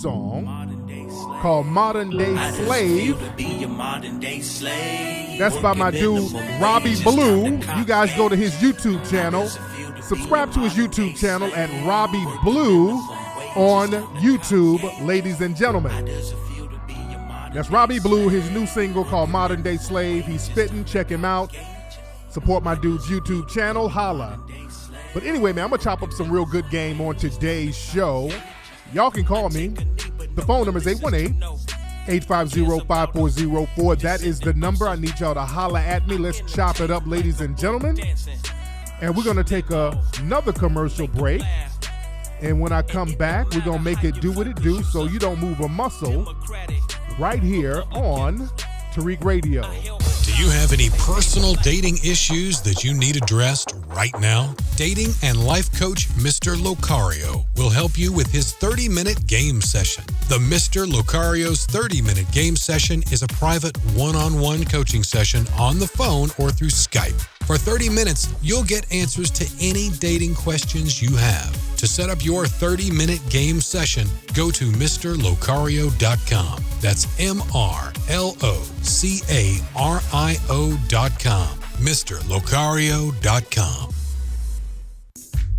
song called Modern Day Slave. That's by my dude, Robbie Blue. You guys go to his YouTube channel. Subscribe to his YouTube channel at Robbie Blue on YouTube, ladies and gentlemen. That's Robbie Blue, his new single called Modern Day Slave. He's spitting. Check him out. Support my dude's YouTube channel. Holla. But anyway, man, I'm going to chop up some real good game on today's show. Y'all can call me. The phone number is 818-850-5404. That is the number. I need y'all to holla at me. Let's chop it up, ladies and gentlemen. And we're going to take another commercial break. And when I come back, we're going to make it do what it do so you don't move a muscle right here on Tariq Radio. Do you have any personal dating issues that you need addressed right now? Dating and life coach Mr. Locario will help you with his 30-minute game session. The Mr. Locario's 30-minute game session is a private one-on-one coaching session on the phone or through Skype. For 30 minutes, you'll get answers to any dating questions you have. To set up your 30-minute game session, go to MrLocario.com. That's MrLocario.com. MrLocario.com.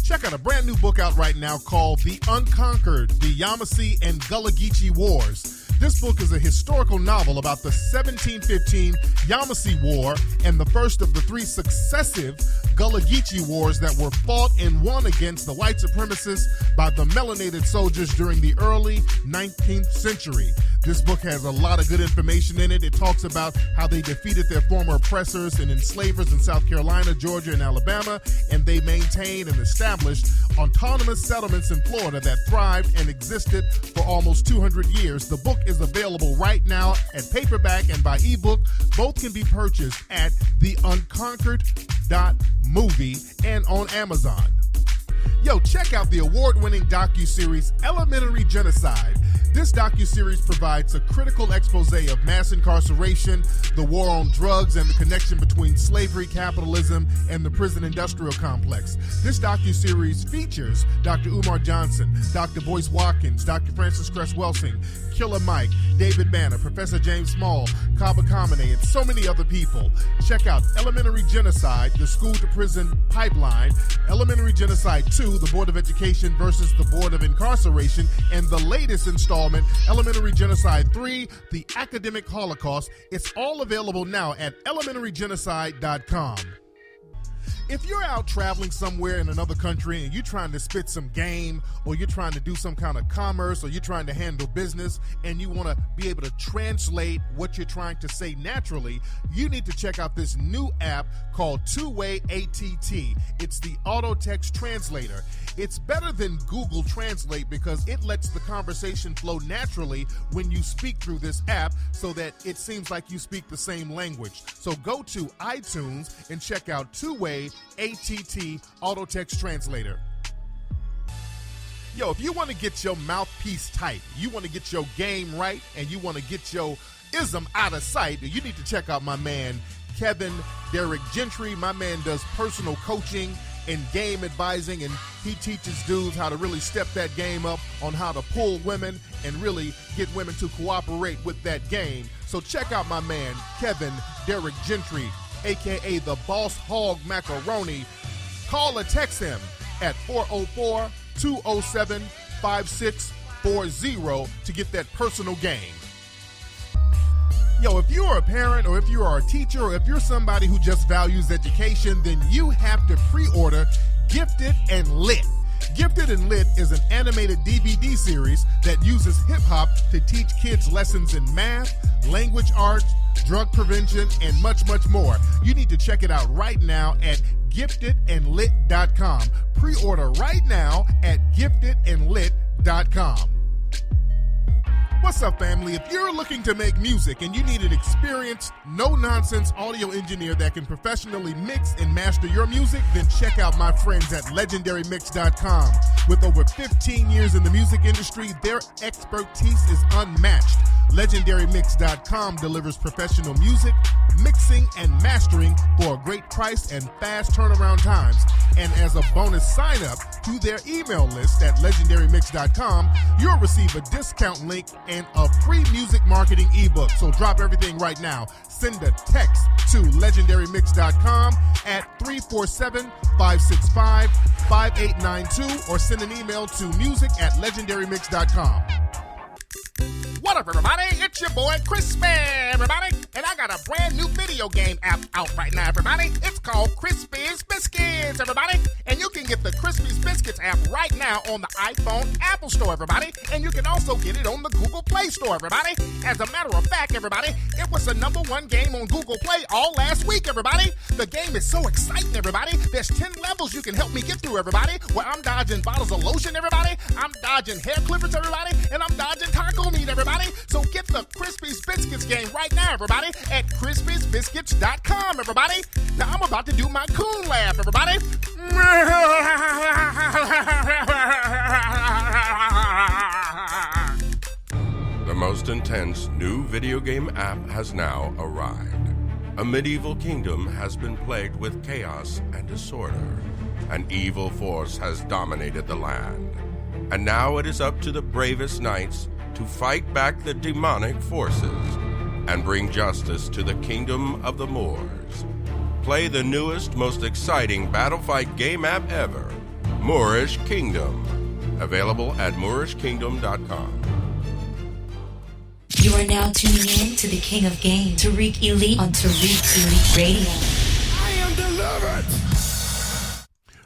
Check out a brand new book out right now called The Unconquered, the Yamasee and Gullah Geechee Wars. This book is a historical novel about the 1715 Yamasee War and the first of the three successive Gullah Geechee Wars that were fought and won against the white supremacists by the melanated soldiers during the early 19th century. This book has a lot of good information in it. It talks about how they defeated their former oppressors and enslavers in South Carolina, Georgia, and Alabama, and they maintained and established autonomous settlements in Florida that thrived and existed for almost 200 years. The book is available right now at paperback and by ebook. Both can be purchased at theunconquered.movie and on Amazon. Yo, check out the award-winning docuseries Elementary Genocide. This docuseries provides a critical expose of mass incarceration, the war on drugs, and the connection between slavery, capitalism, and the prison industrial complex. This docuseries features Dr. Umar Johnson, Dr. Boyce Watkins, Dr. Francis Cress Welsing, Killer Mike, David Banner, Professor James Small, Kaba Kamene, and so many other people. Check out Elementary Genocide, the School-to-Prison Pipeline, Elementary Genocide 2, the Board of Education versus the Board of Incarceration, and the latest installment, Elementary Genocide 3, The Academic Holocaust. It's all available now at elementarygenocide.com. If you're out traveling somewhere in another country and you're trying to spit some game, or you're trying to do some kind of commerce, or you're trying to handle business, and you want to be able to translate what you're trying to say naturally, you need to check out this new app called Two-Way ATT. It's the Auto Text Translator. It's better than Google Translate because it lets the conversation flow naturally when you speak through this app so that it seems like you speak the same language. So go to iTunes and check out Two-Way ATT Auto Text Translator. Yo, if you want to get your mouthpiece tight, you want to get your game right, and you want to get your ism out of sight, you need to check out my man, Kevin Derek Gentry. My man does personal coaching and game advising, and he teaches dudes how to really step that game up on how to pull women and really get women to cooperate with that game. So check out my man, Kevin Derek Gentry, a.k.a. the Boss Hog Macaroni. Call or text him at 404-207-5640 to get that personal game. Yo, if you're a parent, or if you are a teacher, or if you're somebody who just values education, then you have to pre-order Gifted and Lit. Gifted and Lit is an animated DVD series that uses hip-hop to teach kids lessons in math, language arts, drug prevention, and much, much more. You need to check it out right now at giftedandlit.com. Pre-order right now at giftedandlit.com. What's up, family? If you're looking to make music and you need an experienced, no-nonsense audio engineer that can professionally mix and master your music, then check out my friends at legendarymix.com. With over 15 years in the music industry, their expertise is unmatched. LegendaryMix.com delivers professional music, mixing, and mastering for a great price and fast turnaround times. And as a bonus sign up to their email list at legendarymix.com, you'll receive a discount link and a free music marketing ebook. So drop everything right now. Send a text to legendarymix.com at 347-565-5892 or send an email to music@legendarymix.com. What up, everybody? It's your boy, Crispy, everybody. And I got a brand new video game app out right now, everybody. It's called Crispy's Biscuits, everybody. And you can get the Crispy's Biscuits app right now on the iPhone Apple Store, everybody. And you can also get it on the Google Play Store, everybody. As a matter of fact, everybody, it was the #1 game on Google Play all last week, everybody. The game is so exciting, everybody. There's 10 levels you can help me get through, everybody, where I'm dodging bottles of lotion, everybody. I'm dodging hair clippers, everybody. And I'm dodging taco meat, everybody. So get the Crispy's Biscuits game right now, everybody, at crispysbiscuits.com, everybody. Now I'm about to do my coon laugh, everybody. The most intense new video game app has now arrived. A medieval kingdom has been plagued with chaos and disorder. An evil force has dominated the land. And now it is up to the bravest knights to fight back the demonic forces and bring justice to the kingdom of the Moors. Play the newest, most exciting battle fight game app ever, Moorish Kingdom. Available at moorishkingdom.com. You are now tuning in to the King of Game, Tariq Elite on Tariq Elite Radio. I am delivered.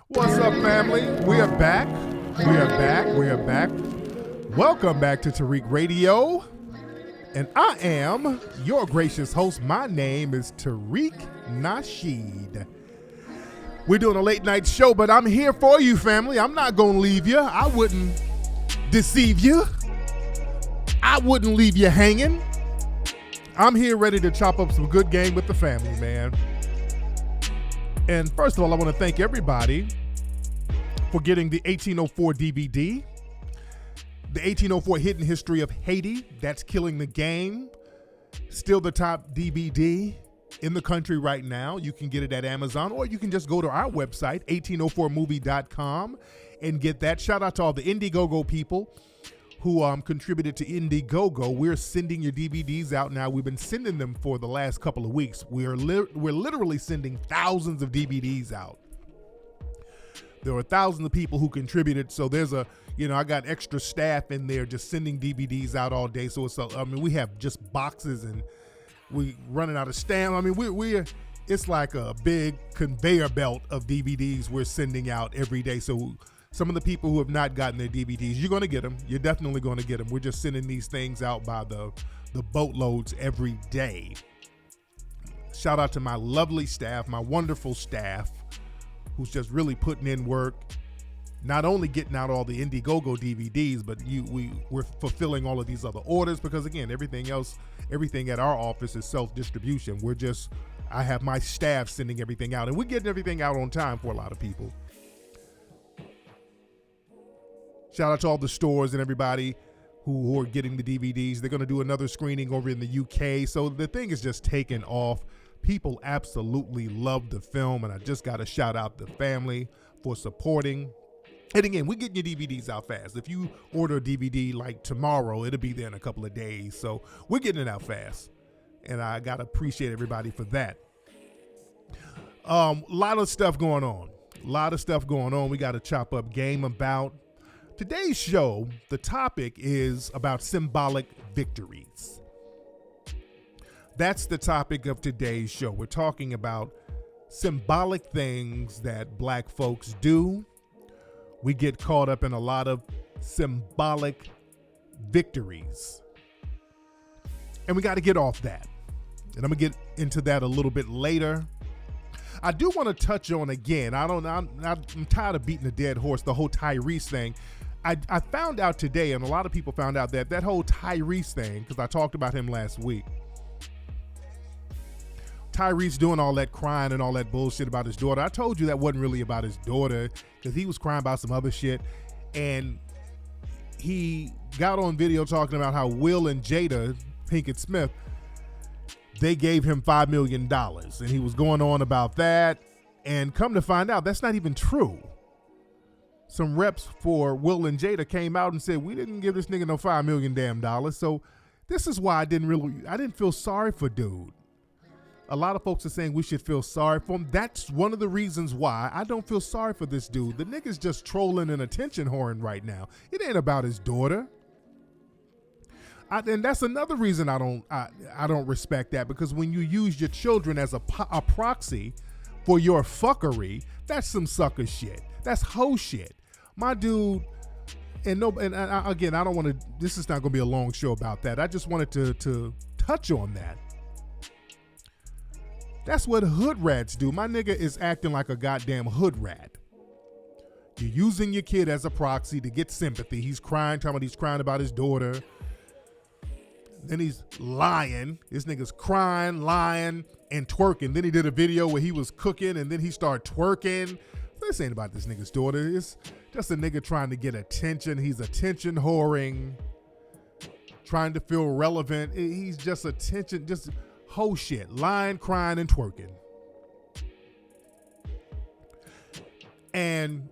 What's up, family? We are back. We are back. We are back. Welcome back to Tariq Radio. And I am your gracious host. My name is Tariq Nasheed. We're doing a late night show, but I'm here for you, family. I'm not going to leave you. I wouldn't deceive you. I wouldn't leave you hanging. I'm here ready to chop up some good game with the family, man. And first of all, I want to thank everybody for getting the 1804 DVD. The 1804 Hidden History of Haiti, that's killing the game. Still the top DVD in the country right now. You can get it at Amazon, or you can just go to our website, 1804movie.com, and get that. Shout out to all the Indiegogo people who contributed to Indiegogo. We're sending your DVDs out now. We've been sending them for the last couple of weeks. We're literally sending thousands of DVDs out. There were thousands of people who contributed, so there's I got extra staff in there just sending DVDs out all day. So we have just boxes and we running out of stamp. I mean, it's like a big conveyor belt of DVDs we're sending out every day. So some of the people who have not gotten their DVDs, you're going to get them. You're definitely going to get them. We're just sending these things out by the boatloads every day. Shout out to my lovely staff, my wonderful staff, who's just really putting in work, not only getting out all the Indiegogo DVDs, but we're fulfilling all of these other orders because, again, everything at our office is self-distribution. I have my staff sending everything out, and we're getting everything out on time for a lot of people. Shout out to all the stores and everybody who are getting the DVDs. They're going to do another screening over in the UK, so the thing is just taking off. People absolutely love the film, and I just got to shout out the family for supporting. And again, we're getting your DVDs out fast. If you order a DVD like tomorrow, it'll be there in a couple of days. So we're getting it out fast, and I got to appreciate everybody for that. Lot of stuff going on. We got to chop up game about. Today's show, the topic is about symbolic victories. That's the topic of today's show. We're talking about symbolic things that black folks do. We get caught up in a lot of symbolic victories. And we got to get off that. And I'm going to get into that a little bit later. I do want to touch on again, I'm tired of beating a dead horse, the whole Tyrese thing. I found out today, and a lot of people found out that whole Tyrese thing, because I talked about him last week. Tyrese doing all that crying and all that bullshit about his daughter. I told you that wasn't really about his daughter because he was crying about some other shit. And he got on video talking about how Will and Jada Pinkett Smith, they gave him $5 million. And he was going on about that. And come to find out, that's not even true. Some reps for Will and Jada came out and said, we didn't give this nigga no $5 million damn dollars. So this is why I didn't feel sorry for dude. A lot of folks are saying we should feel sorry for him. That's one of the reasons why I don't feel sorry for this dude. The nigga's just trolling and attention whoring right now. It ain't about his daughter. And that's another reason I don't respect that, because when you use your children as a proxy for your fuckery, that's some sucker shit. That's hoe shit. My dude, again, I don't want to, this is not going to be a long show about that. I just wanted to touch on that. That's what hood rats do. My nigga is acting like a goddamn hood rat. You're using your kid as a proxy to get sympathy. He's crying, he's crying about his daughter. Then he's lying. This nigga's crying, lying, and twerking. Then he did a video where he was cooking, and then he started twerking. This ain't about this nigga's daughter. It's just a nigga trying to get attention. He's attention whoring, trying to feel relevant. He's just attention, just whole shit. Lying, crying, and twerking. And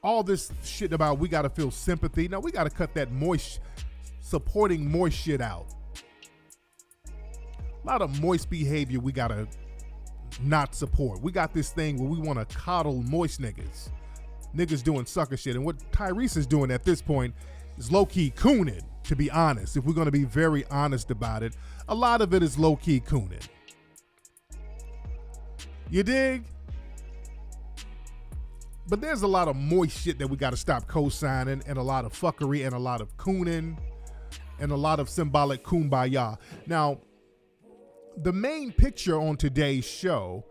all this shit about we got to feel sympathy. No, we got to cut that supporting moist shit out. A lot of moist behavior we got to not support. We got this thing where we want to coddle moist niggas. Niggas doing sucker shit. And what Tyrese is doing at this point is low-key cooning, to be honest. If we're going to be very honest about it, a lot of it is low-key cooning. You dig? But there's a lot of moist shit that we got to stop co-signing, and a lot of fuckery, and a lot of cooning, and a lot of symbolic kumbaya. Now, the main picture on today's show,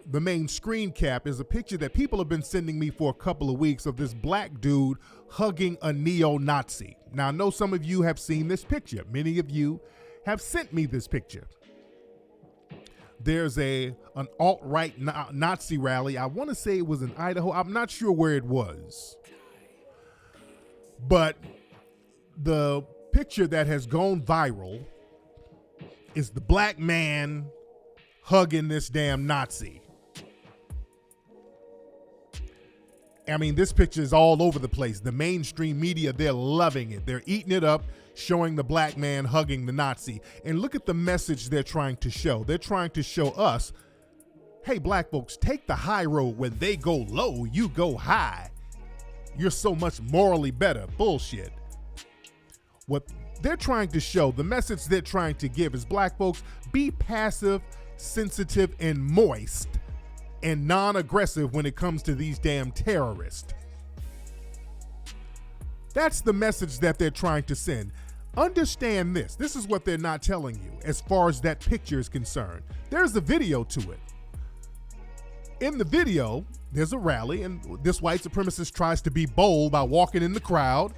the main screen cap, is a picture that people have been sending me for a couple of weeks of this black dude hugging a neo-Nazi. Now, I know some of you have seen this picture. Many of you have sent me this picture. There's an alt-right Nazi rally. I want to say it was in Idaho. I'm not sure where it was. But the picture that has gone viral is the black man hugging this damn Nazi. I mean, this picture is all over the place. The mainstream media, they're loving it. They're eating it up, showing the black man hugging the Nazi. And look at the message they're trying to show. They're trying to show us, hey, black folks, take the high road. When they go low, you go high. You're so much morally better. Bullshit. What they're trying to show, the message they're trying to give is, black folks, be passive, sensitive, and moist, and non-aggressive when it comes to these damn terrorists. That's the message that they're trying to send. Understand this. This is what they're not telling you as far as that picture is concerned. There's a video to it. In the video, there's a rally, and this white supremacist tries to be bold by walking in the crowd,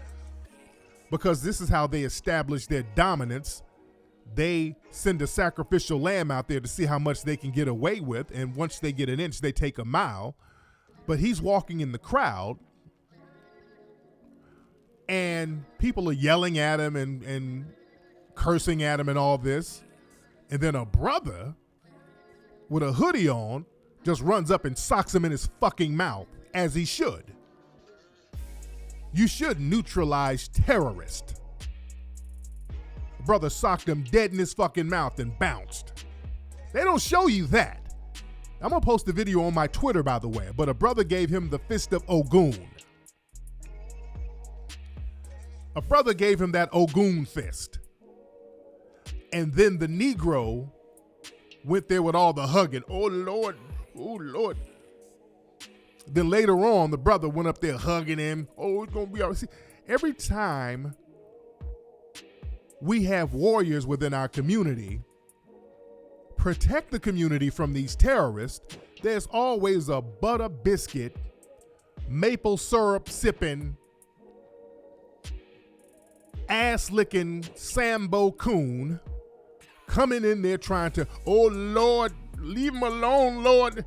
because this is how they establish their dominance. They send a sacrificial lamb out there to see how much they can get away with, and once they get an inch, they take a mile. But he's walking in the crowd, and people are yelling at him and cursing at him and all this. And then a brother with a hoodie on just runs up and socks him in his fucking mouth, as he should. You should neutralize terrorists. Brother socked him dead in his fucking mouth and bounced. They don't show you that. I'm gonna post the video on my Twitter, by the way, but a brother gave him the fist of Ogun. A brother gave him that Ogun fist. And then the Negro went there with all the hugging. Oh Lord, oh Lord. Then later on, the brother went up there hugging him. Oh, it's going to be all right. See, every time we have warriors within our community, protect the community from these terrorists, there's always a butter biscuit, maple syrup sipping, ass licking Sambo coon coming in there trying to, oh Lord, leave him alone, Lord.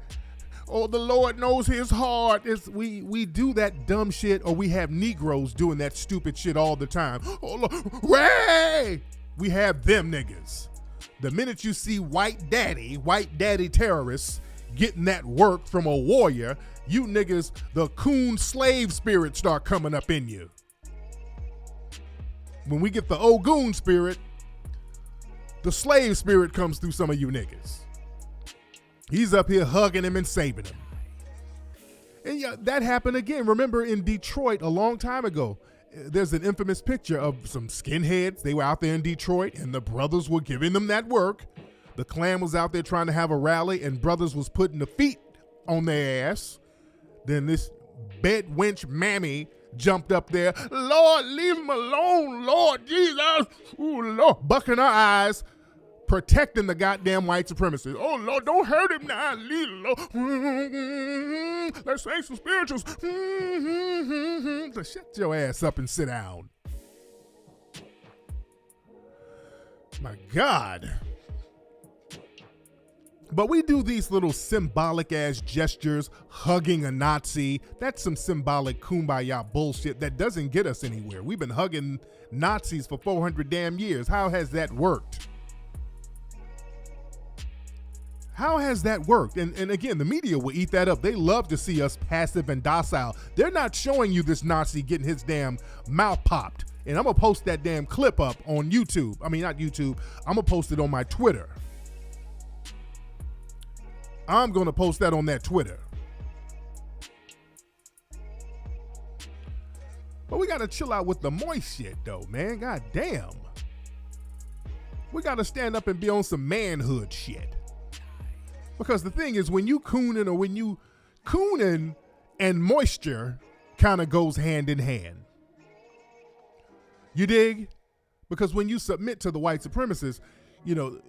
Oh, the Lord knows his heart. We do that dumb shit, or we have Negroes doing that stupid shit all the time. Oh, Lord, way! We have them niggas. The minute you see white daddy terrorists, getting that work from a warrior, you niggas, the coon slave spirit start coming up in you. When we get the Ogun spirit, the slave spirit comes through some of you niggas. He's up here hugging him and saving him. And yeah, that happened again. Remember in Detroit a long time ago, there's an infamous picture of some skinheads. They were out there in Detroit and the brothers were giving them that work. The Klan was out there trying to have a rally and brothers was putting the feet on their ass. Then this bed wench mammy jumped up there. Lord, leave him alone, Lord Jesus. Ooh, Lord. Bucking her eyes, protecting the goddamn white supremacists. Oh, Lord, don't hurt him now. Leave him alone. Let's say some spirituals. So shut your ass up and sit down. My God. But we do these little symbolic ass gestures, hugging a Nazi. That's some symbolic kumbaya bullshit that doesn't get us anywhere. We've been hugging Nazis for 400 damn years. How has that worked? How has that worked? And again, the media will eat that up. They love to see us passive and docile. They're not showing you this Nazi getting his damn mouth popped. And I'm going to post that damn clip up on YouTube. I mean, not YouTube. I'm going to post it on my Twitter. I'm going to post that on that Twitter. But we got to chill out with the moist shit, though, man. God damn. We got to stand up and be on some manhood shit. Because the thing is, when you cooning and moisture kind of goes hand in hand. You dig? Because when you submit to the white supremacists, you know,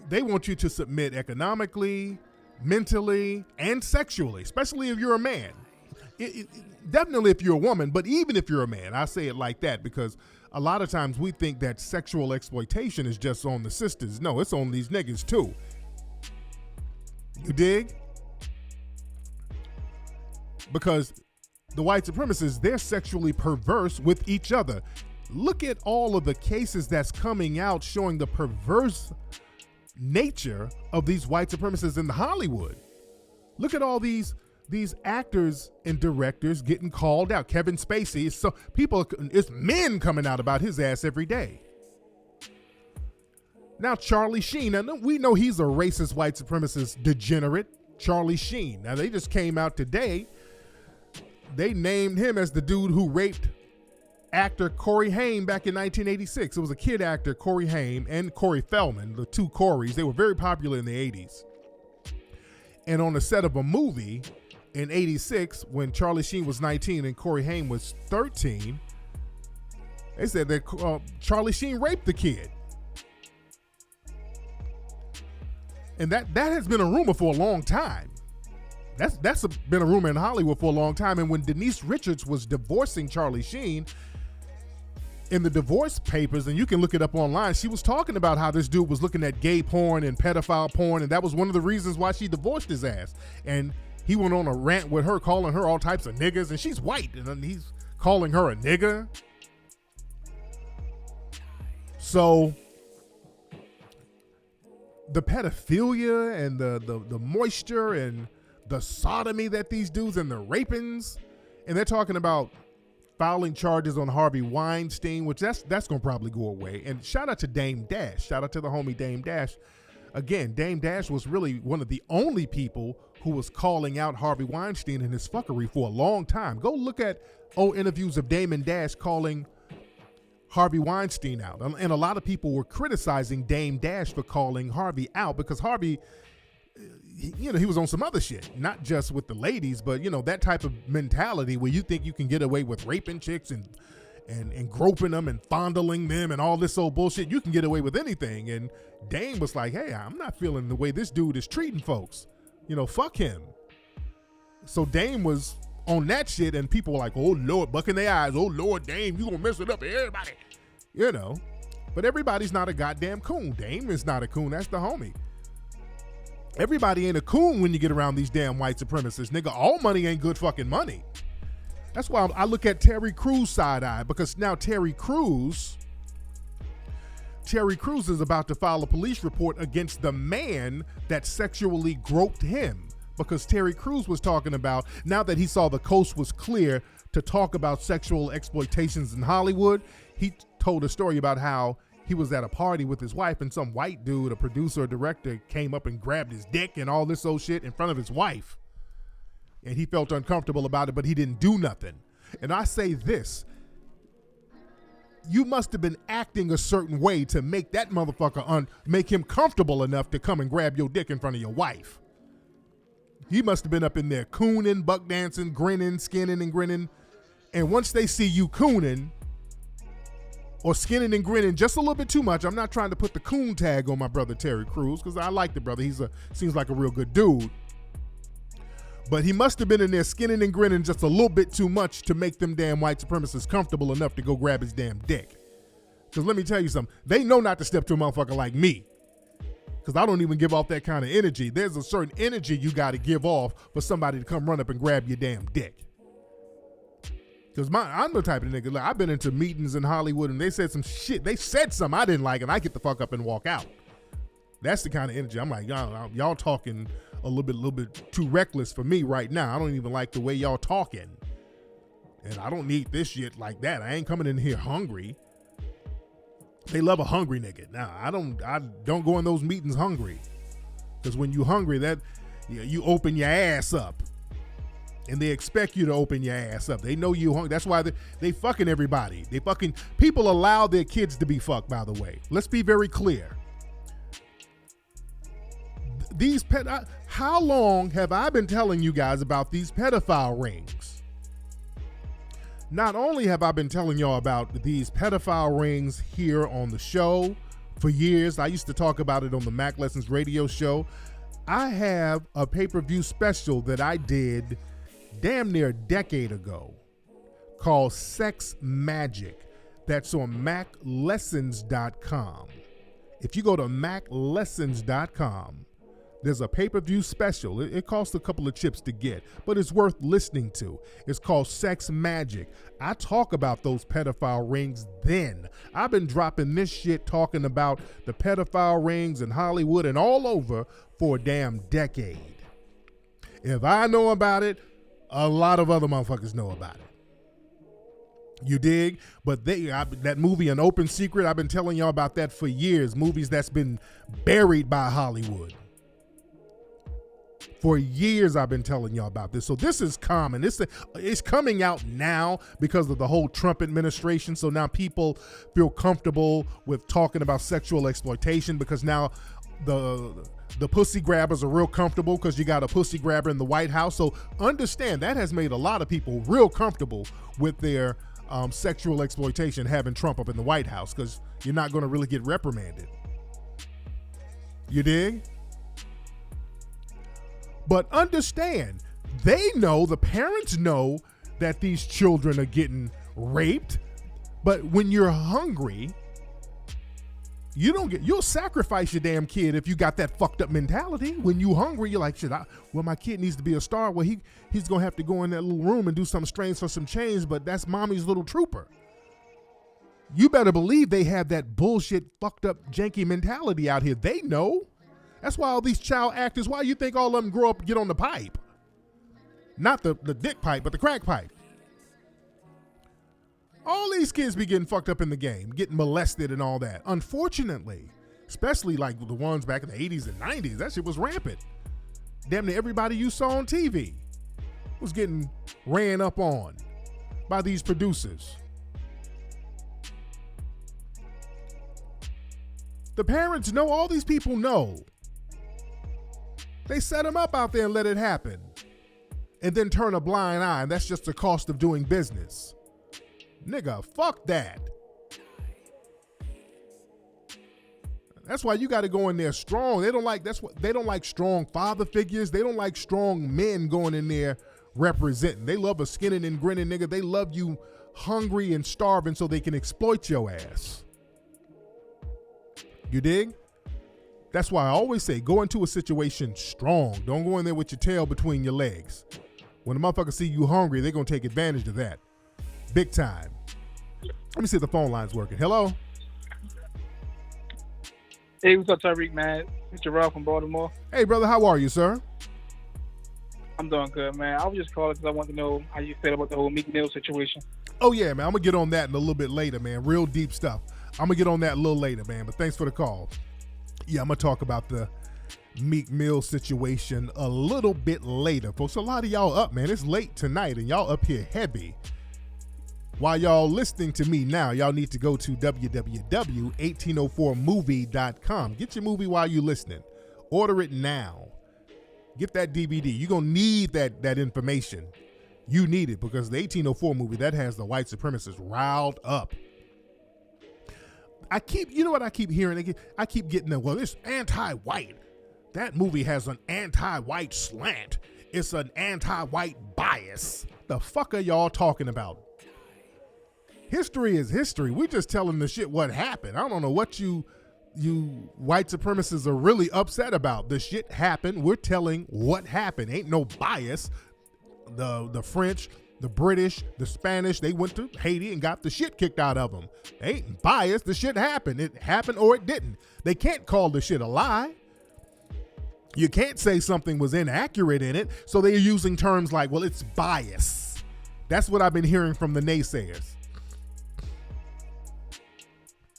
they want you to submit economically, mentally, and sexually, especially if you're a man. Definitely if you're a woman, but even if you're a man, I say it like that because a lot of times we think that sexual exploitation is just on the sisters. No, it's on these niggas too. You dig? Because the white supremacists, they're sexually perverse with each other. Look at all of the cases that's coming out showing the perverse nature of these white supremacists in Hollywood. Look at all these actors and directors getting called out. Kevin Spacey, so it's men coming out about his ass every day. Now Charlie Sheen, now we know he's a racist white supremacist degenerate, Charlie Sheen. Now they just came out today. They named him as the dude who raped actor Corey Haim back in 1986. It was a kid actor, Corey Haim, and Corey Feldman, the two Coreys. They were very popular in the 80s. And on the set of a movie in 86, when Charlie Sheen was 19 and Corey Haim was 13, they said that Charlie Sheen raped the kid. And that has been a rumor for a long time. That's been a rumor in Hollywood for a long time. And when Denise Richards was divorcing Charlie Sheen, in the divorce papers, and you can look it up online, she was talking about how this dude was looking at gay porn and pedophile porn, and that was one of the reasons why she divorced his ass. And he went on a rant with her, calling her all types of niggas, and she's white, and he's calling her a nigga. So the pedophilia and the moisture and the sodomy that these dudes and the rapings, and they're talking about filing charges on Harvey Weinstein, which that's gonna probably go away. And shout out to Dame Dash. Shout out to the homie Dame Dash. Again, Dame Dash was really one of the only people who was calling out Harvey Weinstein and his fuckery for a long time. Go look at old interviews of Dame and Dash calling Harvey Weinstein out. And a lot of people were criticizing Dame Dash for calling Harvey out because Harvey, you know, he was on some other shit, not just with the ladies, but, you know, that type of mentality where you think you can get away with raping chicks and groping them and fondling them and all this old bullshit. You can get away with anything. And Dame was like, hey, I'm not feeling the way this dude is treating folks. You know, fuck him. So Dame was on that shit, and people were like, oh, Lord, bucking their eyes. Oh, Lord, Dame, you gonna mess it up for everybody. You know, but everybody's not a goddamn coon. Dame is not a coon. That's the homie. Everybody ain't a coon when you get around these damn white supremacists. Nigga, all money ain't good fucking money. That's why I look at Terry Crews side-eye, because now Terry Crews is about to file a police report against the man that sexually groped him. because Terry Crews was talking about, now that he saw the coast was clear to talk about sexual exploitations in Hollywood, he told a story about how he was at a party with his wife and some white dude, a producer or director, came up and grabbed his dick and all this old shit in front of his wife. And he felt uncomfortable about it, but he didn't do nothing. And I say this, you must have been acting a certain way to make that motherfucker make him comfortable enough to come and grab your dick in front of your wife. He must have been up in there cooning, buck dancing, grinning, skinning and grinning. And once they see you cooning or skinning and grinning just a little bit too much, I'm not trying to put the coon tag on my brother Terry Crews because I like the brother. Seems like a real good dude. But he must have been in there skinning and grinning just a little bit too much to make them damn white supremacists comfortable enough to go grab his damn dick. Because let me tell you something, they know not to step to a motherfucker like me. Because I don't even give off that kind of energy. There's a certain energy you got to give off for somebody to come run up and grab your damn dick. Because I'm the type of nigga, like, I've been into meetings in Hollywood and they said some shit. They said something I didn't like and I get the fuck up and walk out. That's the kind of energy. I'm like, y'all talking a little bit too reckless for me right now. I don't even like the way y'all talking. And I don't need this shit like that. I ain't coming in here hungry. They love a hungry nigga. Now, I don't go in those meetings hungry. Because when you hungry, you open your ass up. And they expect you to open your ass up. They know you hungry. That's why they fucking everybody. People allow their kids to be fucked, by the way. Let's be very clear. How long have I been telling you guys about these pedophile rings? Not only have I been telling y'all about these pedophile rings here on the show for years, I used to talk about it on the Mac Lessons radio show. I have a pay-per-view special that I did damn near a decade ago called Sex Magic. That's on MacLessons.com. If you go to MacLessons.com, there's a pay-per-view special. It costs a couple of chips to get, but it's worth listening to. It's called Sex Magic. I talk about those pedophile rings then. I've been dropping this shit talking about the pedophile rings in Hollywood and all over for a damn decade. If I know about it, a lot of other motherfuckers know about it. You dig? But that movie, An Open Secret, I've been telling y'all about that for years. Movies that's been buried by Hollywood. For years, I've been telling y'all about this. So this is common. It's coming out now because of the whole Trump administration. So now people feel comfortable with talking about sexual exploitation because now the pussy grabbers are real comfortable because you got a pussy grabber in the White House. So understand that has made a lot of people real comfortable with their sexual exploitation having Trump up in the White House because you're not going to really get reprimanded. You dig? But understand, the parents know that these children are getting raped. But when you're hungry, you'll sacrifice your damn kid if you got that fucked up mentality. When you hungry, you're like, shit, my kid needs to be a star. Well, he's going to have to go in that little room and do something strange for some change, but that's mommy's little trooper. You better believe they have that bullshit, fucked up, janky mentality out here. They know. That's why all these child actors, why you think all of them grow up and get on the pipe? Not the dick pipe, but the crack pipe. All these kids be getting fucked up in the game, getting molested and all that. Unfortunately, especially like the ones back in the 80s and 90s, that shit was rampant. Damn near everybody you saw on TV was getting ran up on by these producers. The parents know, all these people know. They set them up out there and let it happen. And then turn a blind eye, and that's just the cost of doing business. Nigga, fuck that. That's why you got to go in there strong. They don't like strong father figures. They don't like strong men going in there representing. They love a skinning and grinning nigga. They love you hungry and starving so they can exploit your ass. You dig? That's why I always say go into a situation strong. Don't go in there with your tail between your legs. When a motherfucker see you hungry, they're going to take advantage of that. Big time. Let me see if the phone line's working. Hello? Hey, what's up, Tariq, man? Mr. Ralph from Baltimore. Hey, brother, how are you, sir? I'm doing good, man. I was just calling because I want to know how you feel about the whole Meek Mill situation. Oh, yeah, man. I'm going to get on that in a little bit later, man. Real deep stuff. I'm going to get on that a little later, man. But thanks for the call. Yeah, I'm going to talk about the Meek Mill situation a little bit later. Folks, a lot of y'all up, man. It's late tonight, and y'all up here heavy. While y'all listening to me now, y'all need to go to www.1804movie.com. Get your movie while you're listening. Order it now. Get that DVD. You're going to need that information. You need it because the 1804 movie, that has the white supremacists riled up. You know what I keep hearing? I keep getting that, well, it's anti-white. That movie has an anti-white slant. It's an anti-white bias. The fuck are y'all talking about? History is history. We're just telling the shit what happened. I don't know what you white supremacists are really upset about. The shit happened. We're telling what happened. Ain't no bias. The French, the British, the Spanish, they went to Haiti and got the shit kicked out of them. They ain't biased. The shit happened. It happened or it didn't. They can't call the shit a lie. You can't say something was inaccurate in it. So they're using terms like, well, it's bias. That's what I've been hearing from the naysayers.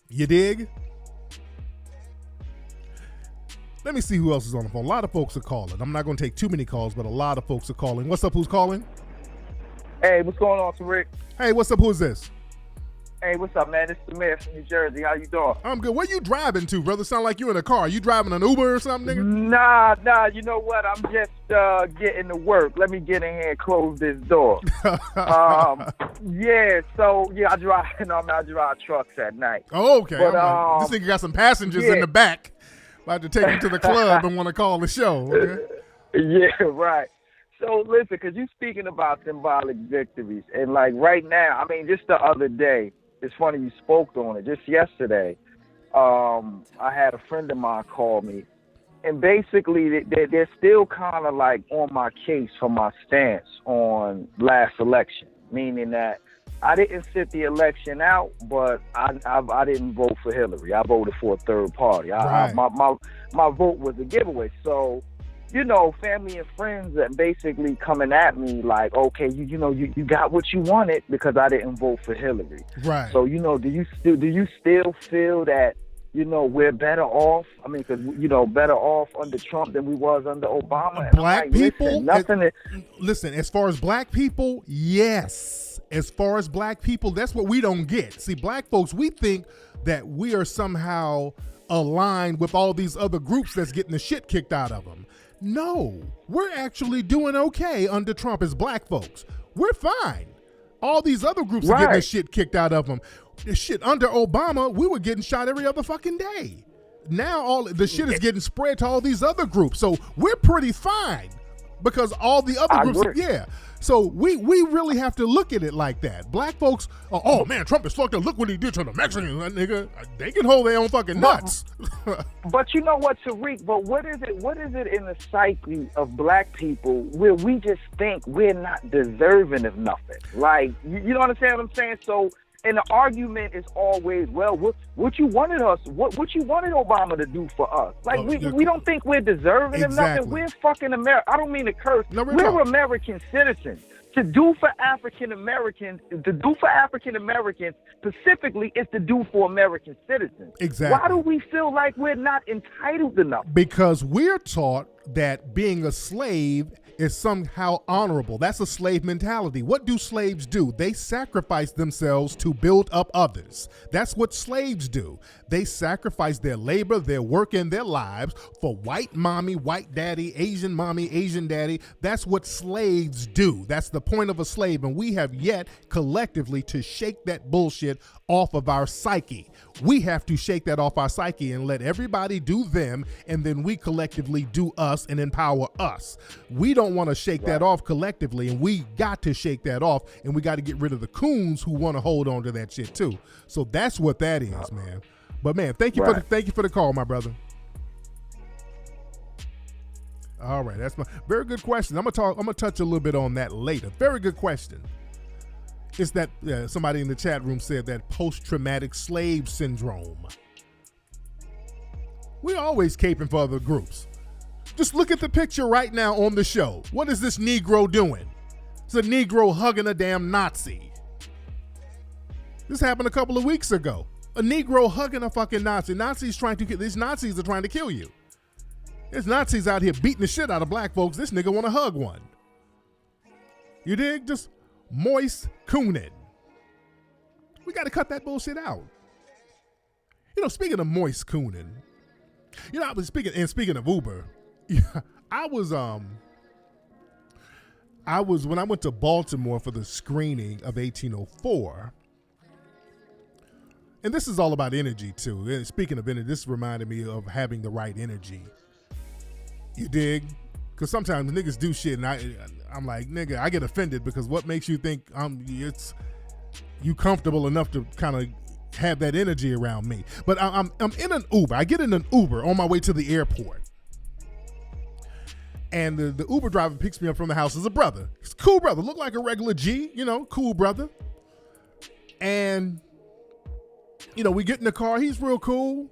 You dig? Let me see who else is on the phone. A lot of folks are calling. I'm not going to take too many calls, but a lot of folks are calling. What's up? Who's calling? Hey, what's going on, Tariq? Hey, what's up? Who's this? Hey, what's up, man? It's Samir from New Jersey. How you doing? I'm good. Where you driving to, brother? Sound like you in a car. You driving an Uber or something, nigga? Nah. You know what? I'm just getting to work. Let me get in here and close this door. Yeah. So yeah, I drive trucks at night. Oh, okay. But, this nigga got some passengers in the back. About to take him to the club and want to call the show. Okay? Yeah, right. So listen, because you speaking about symbolic victories, and like right now, I mean, just the other day, it's funny you spoke on it. Just yesterday, I had a friend of mine call me, and basically they're still kind of like on my case for my stance on last election, meaning that I didn't sit the election out, but I didn't vote for Hillary. I voted for a third party. Right. My vote was a giveaway. So, you know, family and friends that basically coming at me like, okay, you got what you wanted because I didn't vote for Hillary. Right. So, you know, do you still feel that, you know, we're better off? I mean, because, you know, better off under Trump than we was under Obama. Black people? Listen, as far as black people, yes. As far as black people, that's what we don't get. See, black folks, we think that we are somehow aligned with all these other groups that's getting the shit kicked out of them. No, we're actually doing okay under Trump as black folks. We're fine. All these other groups are getting the shit kicked out of them. The shit under Obama, we were getting shot every other fucking day. Now all the shit is getting spread to all these other groups. So we're pretty fine because all the other groups, So we really have to look at it like that. Black folks, oh man, Trump is fucked up. Look what he did to the Mexicans, that nigga. They can hold their own fucking nuts. But you know what, Tariq? But what is it in the psyche of black people where we just think we're not deserving of nothing? Like, you know what I'm saying? So, and the argument is always, well, what you wanted what you wanted Obama to do for us? Like, we don't think we're deserving of nothing. We're fucking America. I don't mean to curse. No, we're American citizens. To do for African Americans specifically is to do for American citizens. Exactly. Why do we feel like we're not entitled enough? Because we're taught that being a slave is somehow honorable. That's a slave mentality. What do slaves do? They sacrifice themselves to build up others. That's what slaves do. They sacrifice their labor, their work, and their lives for white mommy, white daddy, Asian mommy, Asian daddy. That's what slaves do. That's the point of a slave, and we have yet collectively to shake that bullshit off of our psyche. We have to shake that off our psyche and let everybody do them, and then we collectively do us and empower us. We don't want to shake that off collectively, and we got to shake that off, and we got to get rid of the coons who want to hold on to that shit too. So that's what that is, man. But man, thank you for the call, my brother. All right, that's my very good question. I'm gonna touch a little bit on that later. Very good question. It's that somebody in the chat room said that post-traumatic slave syndrome. We're always caping for other groups. Just look at the picture right now on the show. What is this Negro doing? It's a Negro hugging a damn Nazi. This happened a couple of weeks ago. A Negro hugging a fucking Nazi. These Nazis are trying to kill you. There's Nazis out here beating the shit out of black folks. This nigga want to hug one. You dig? Just moist cooning. We got to cut that bullshit out. You know, speaking of moist cooning, you know, I was speaking of Uber. I was when I went to Baltimore for the screening of 1804. And this is all about energy too. And speaking of energy, this reminded me of having the right energy. You dig? Because sometimes niggas do shit, and I'm like, nigga, I get offended because what makes you think you comfortable enough to kind of have that energy around me? But I'm in an Uber. I get in an Uber on my way to the airport, and the Uber driver picks me up from the house as a brother. He's a cool brother, look like a regular G, you know, cool brother. And you know, we get in the car. He's real cool.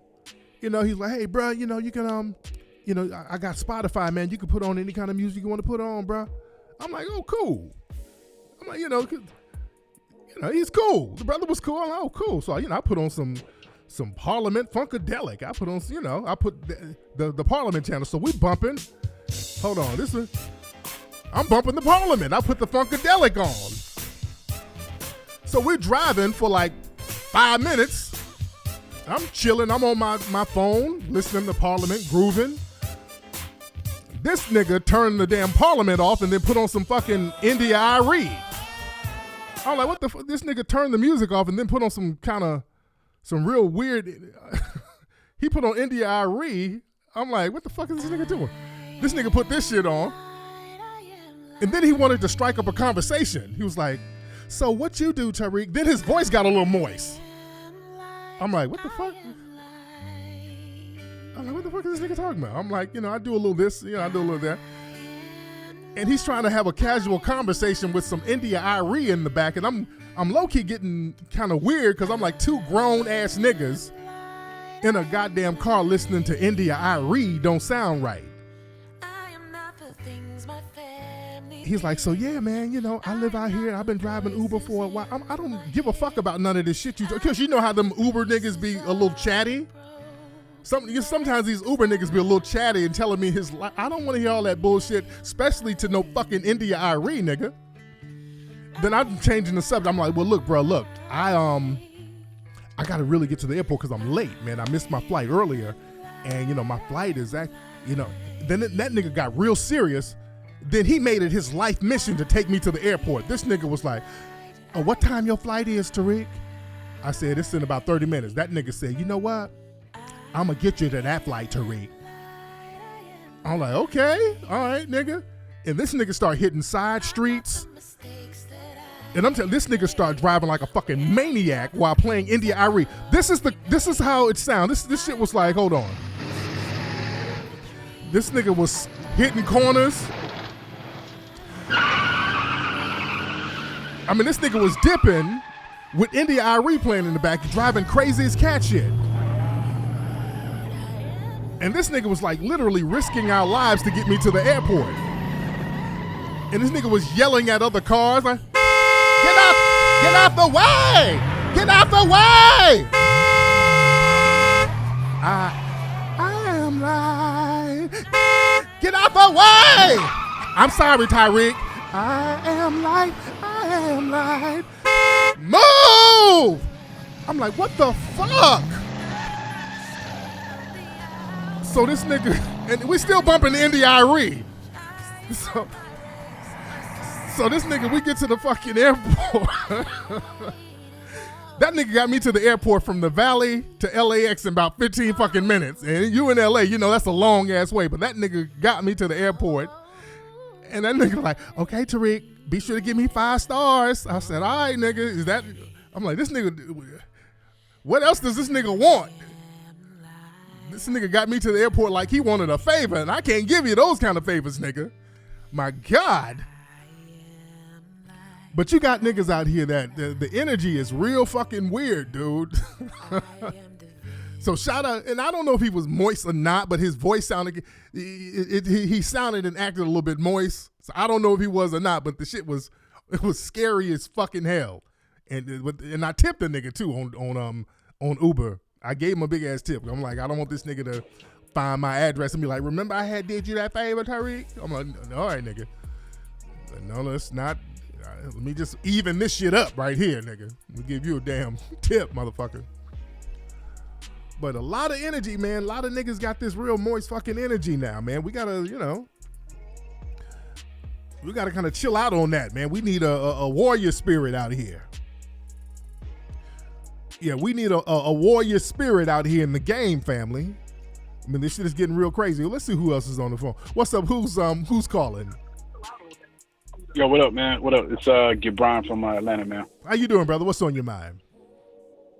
You know, he's like, hey, bro, you know, you can you know, I got Spotify, man. You can put on any kind of music you want to put on, bro. I'm like, oh, cool. I'm like, you know, he's cool. The brother was cool. I'm like, oh, cool. So, you know, I put on some Parliament Funkadelic. I put on, you know, I put the Parliament channel. So we bumping. Hold on. I'm bumping the Parliament. I put the Funkadelic on. So we're driving for like 5 minutes. I'm chilling. I'm on my phone, listening to Parliament, grooving. This nigga turned the damn Parliament off and then put on some fucking India Irie. I'm like, what the fuck? This nigga turned the music off and then put on some real weird. He put on India Irie. I'm like, what the fuck is this nigga doing? This nigga put this shit on. And then he wanted to strike up a conversation. He was like, so what you do, Tariq? Then his voice got a little moist. I'm like, what the fuck? I'm like, what the fuck is this nigga talking about? I'm like, you know, I do a little this, you know, I do a little that. And he's trying to have a casual conversation with some India Irie in the back, and I'm low-key getting kind of weird because I'm like two grown-ass niggas in a goddamn car listening to India Irie don't sound right. He's like, so yeah, man, you know, I live out here. I've been driving Uber for a while. I don't give a fuck about none of this shit you do. Because you know how them Uber niggas be a little chatty? Sometimes these Uber niggas be a little chatty and telling me his life. I don't want to hear all that bullshit, especially to no fucking India Irie, nigga. Then I'm changing the subject. I'm like, well, look, bro, look. I got to really get to the airport because I'm late, man. I missed my flight earlier. And, you know, my flight is that, you know. Then that nigga got real serious. Then he made it his life mission to take me to the airport. This nigga was like, oh, what time your flight is, Tariq? I said, it's in about 30 minutes. That nigga said, you know what? I'm going to get you to that flight, Tariq. I'm like, okay, all right, nigga. And this nigga start hitting side streets. And I'm telling this nigga start driving like a fucking maniac while playing India Irie. This is how it sounds. This shit was like, hold on. This nigga was hitting corners. I mean, this nigga was dipping with India Irie playing in the back, driving crazy as cat shit. And this nigga was like literally risking our lives to get me to the airport. And this nigga was yelling at other cars like, get out the way! Get out the way! I am light. Get out the way! I'm sorry, Tariq. I am light. Move! I'm like, what the fuck? So this nigga, and we still bumping the India Irie. So this nigga, we get to the fucking airport. That nigga got me to the airport from the Valley to LAX in about 15 fucking minutes. And you in LA, you know that's a long ass way, but that nigga got me to the airport. And that nigga like, okay, Tariq, be sure to give me 5 stars. I said, all right, nigga, is that? I'm like, this nigga, what else does this nigga want? This nigga got me to the airport like he wanted a favor, and I can't give you those kind of favors, nigga. My God. But you got niggas out here that the energy is real fucking weird, dude. So shout out, and I don't know if he was moist or not, but his voice sounded, he sounded and acted a little bit moist. So I don't know if he was or not, but the shit was, it was scary as fucking hell. And I tipped the nigga too on Uber. I gave him a big ass tip. I'm like, I don't want this nigga to find my address and be like, remember I did you that favor, Tariq? I'm like, all right, nigga. No, let's not. Let me just even this shit up right here, nigga. Let me give you a damn tip, motherfucker. But a lot of energy, man. A lot of niggas got this real moist fucking energy now, man. We gotta, we gotta kind of chill out on that, man. We need a warrior spirit out here. Yeah, we need a warrior spirit out here in the game, family. I mean, this shit is getting real crazy. Let's see who else is on the phone. What's up? Who's calling? Yo, what up, man? What up? It's Gibran from Atlanta, man. How you doing, brother? What's on your mind?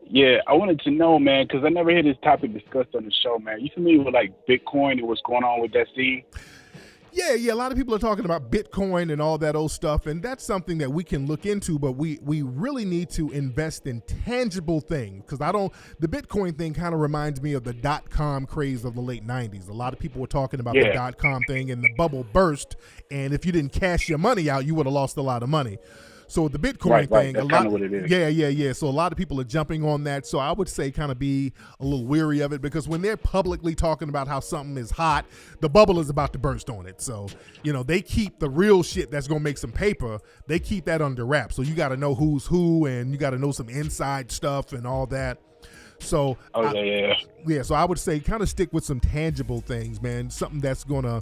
Yeah, I wanted to know, man, because I never heard this topic discussed on the show, man. You familiar with like Bitcoin and what's going on with that scene? Yeah. A lot of people are talking about Bitcoin and all that old stuff, and that's something that we can look into, but we really need to invest in tangible things, because the Bitcoin thing kind of reminds me of the .com craze of the late 90s. A lot of people were talking about the .com thing, and the bubble burst, and if you didn't cash your money out, you would have lost a lot of money. So the Bitcoin thing, that's kind of what it is. Yeah. So a lot of people are jumping on that. So I would say kind of be a little weary of it, because when they're publicly talking about how something is hot, the bubble is about to burst on it. So, they keep the real shit that's going to make some paper, they keep that under wraps. So you got to know who's who, and you got to know some inside stuff and all that. So, so I would say kind of stick with some tangible things, man. Something that's going to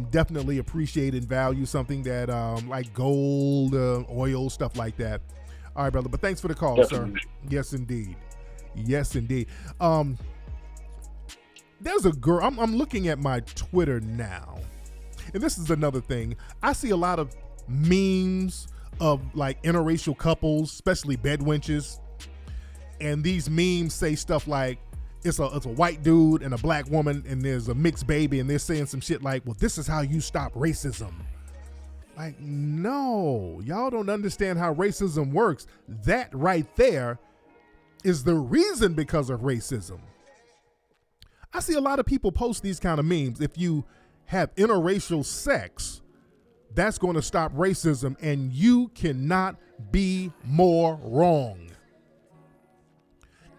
definitely appreciate and value, something that like gold, oil, stuff like that. All right, brother. But thanks for the call, sir. Yes, indeed. There's a girl. I'm looking at my Twitter now, and this is another thing. I see a lot of memes of like interracial couples, especially bedwenches, and these memes say stuff like, it's a white dude and a black woman, and there's a mixed baby, and they're saying some shit like, well, this is how you stop racism. Like, no, y'all don't understand how racism works. That right there is the reason because of racism. I see a lot of people post these kind of memes. If you have interracial sex, that's going to stop racism, and you cannot be more wrong.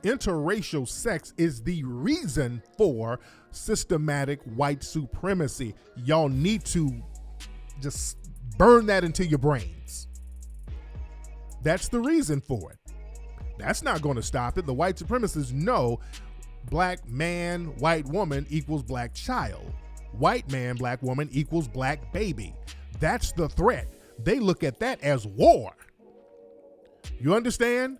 Interracial sex is the reason for systematic white supremacy. Y'all need to just burn that into your brains. That's the reason for it. That's not going to stop it. The white supremacists know black man, white woman equals black child. White man, black woman equals black baby. That's the threat. They look at that as war. You understand?